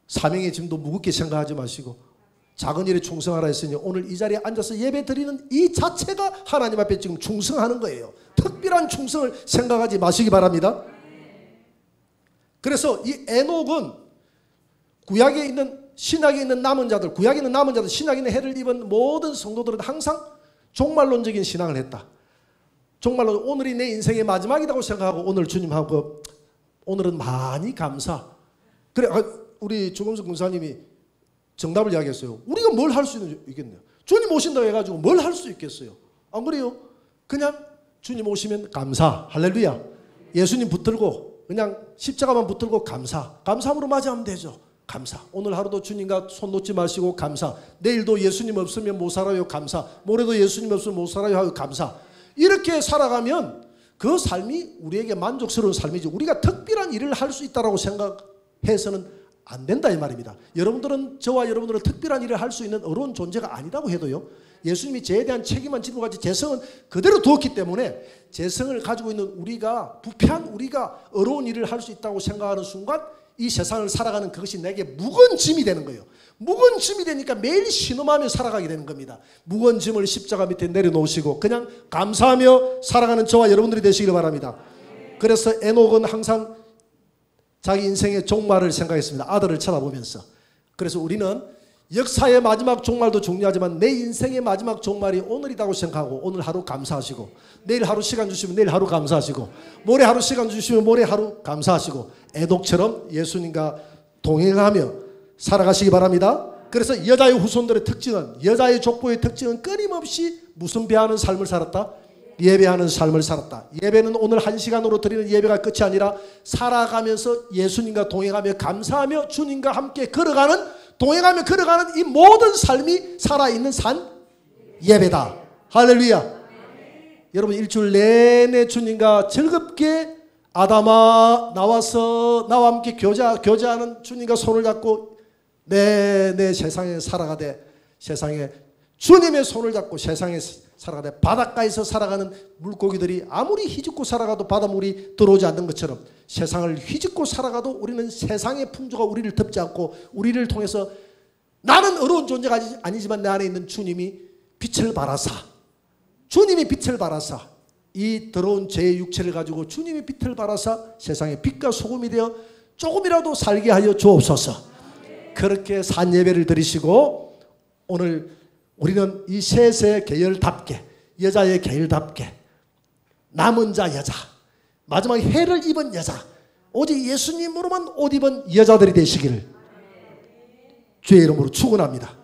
사명의 짐도 무겁게 생각하지 마시고 작은 일에 충성하라 했으니 오늘 이 자리에 앉아서 예배 드리는 이 자체가 하나님 앞에 지금 충성하는 거예요. 특별한 충성을 생각하지 마시기 바랍니다. 그래서 이 에녹은 구약에 있는, 신약에 있는 남은 자들, 구약에 있는 남은 자들, 신약에 있는 해를 입은 모든 성도들은 항상 종말론적인 신앙을 했다. 정말로 오늘이 내 인생의 마지막이라고 생각하고 오늘 주님하고 오늘은 많이 감사. 그래, 우리 조금석 군사님이 정답을 이야기했어요. 우리가 뭘 할 수 있겠네요. 주님 오신다고 해가지고 뭘 할 수 있겠어요. 안 그래요? 그냥 주님 오시면 감사. 할렐루야. 예수님 붙들고 그냥 십자가만 붙들고 감사. 감사함으로 맞이하면 되죠. 감사. 오늘 하루도 주님과 손 놓지 마시고 감사. 내일도 예수님 없으면 못 살아요. 감사. 모레도 예수님 없으면 못 살아요. 하고 감사. 이렇게 살아가면 그 삶이 우리에게 만족스러운 삶이지, 우리가 특별한 일을 할 수 있다고 생각해서는 안 된다 이 말입니다. 저와 여러분들은 특별한 일을 할 수 있는 어려운 존재가 아니다고 해도요, 예수님이 죄에 대한 책임만 지고 가지 죄성은 그대로 두었기 때문에 죄성을 가지고 있는 우리가, 부패한 우리가 어려운 일을 할 수 있다고 생각하는 순간 이 세상을 살아가는 그것이 내게 무거운 짐이 되는 거예요. 무거운 짐이 되니까 매일 신음하며 살아가게 되는 겁니다. 무거운 짐을 십자가 밑에 내려놓으시고 그냥 감사하며 살아가는 저와 여러분들이 되시길 바랍니다. 그래서 에녹은 항상 자기 인생의 종말을 생각했습니다. 아들을 쳐다보면서. 그래서 우리는 역사의 마지막 종말도 중요하지만 내 인생의 마지막 종말이 오늘이라고 생각하고 오늘 하루 감사하시고, 내일 하루 시간 주시면 내일 하루 감사하시고, 모레 하루 시간 주시면 모레 하루 감사하시고, 에녹처럼 예수님과 동행하며 살아가시기 바랍니다. 그래서 여자의 후손들의 특징은, 여자의 족보의 특징은 끊임없이 무슨 배하는 삶을 살았다? 예배하는 삶을 살았다. 예배는 오늘 한 시간으로 드리는 예배가 끝이 아니라 살아가면서 예수님과 동행하며 감사하며 주님과 함께 걸어가는, 동행하며 걸어가는 이 모든 삶이 살아있는 산 예배다. 할렐루야. 여러분 일주일 내내 주님과 즐겁게 아담아 나와서 나와 함께 교제하는 주님과 손을 잡고 내 세상에 살아가되, 세상에 주님의 손을 잡고 세상에 살아가되, 바닷가에서 살아가는 물고기들이 아무리 휘젓고 살아가도 바닷물이 들어오지 않는 것처럼 세상을 휘젓고 살아가도 우리는 세상의 풍조가 우리를 덮지 않고 우리를 통해서 나는 어려운 존재가 아니지만 내 안에 있는 주님이 빛을 발하사, 주님이 빛을 발하사, 이 더러운 죄의 육체를 가지고 주님이 빛을 발하사 세상의 빛과 소금이 되어 조금이라도 살게 하여 주옵소서. 그렇게 산 예배를 드리시고 오늘 우리는 이 셋의 계열답게, 여자의 계열답게 남은 자 여자, 마지막에 해를 입은 여자, 오직 예수님으로만 옷 입은 여자들이 되시기를 주의 이름으로 축원합니다.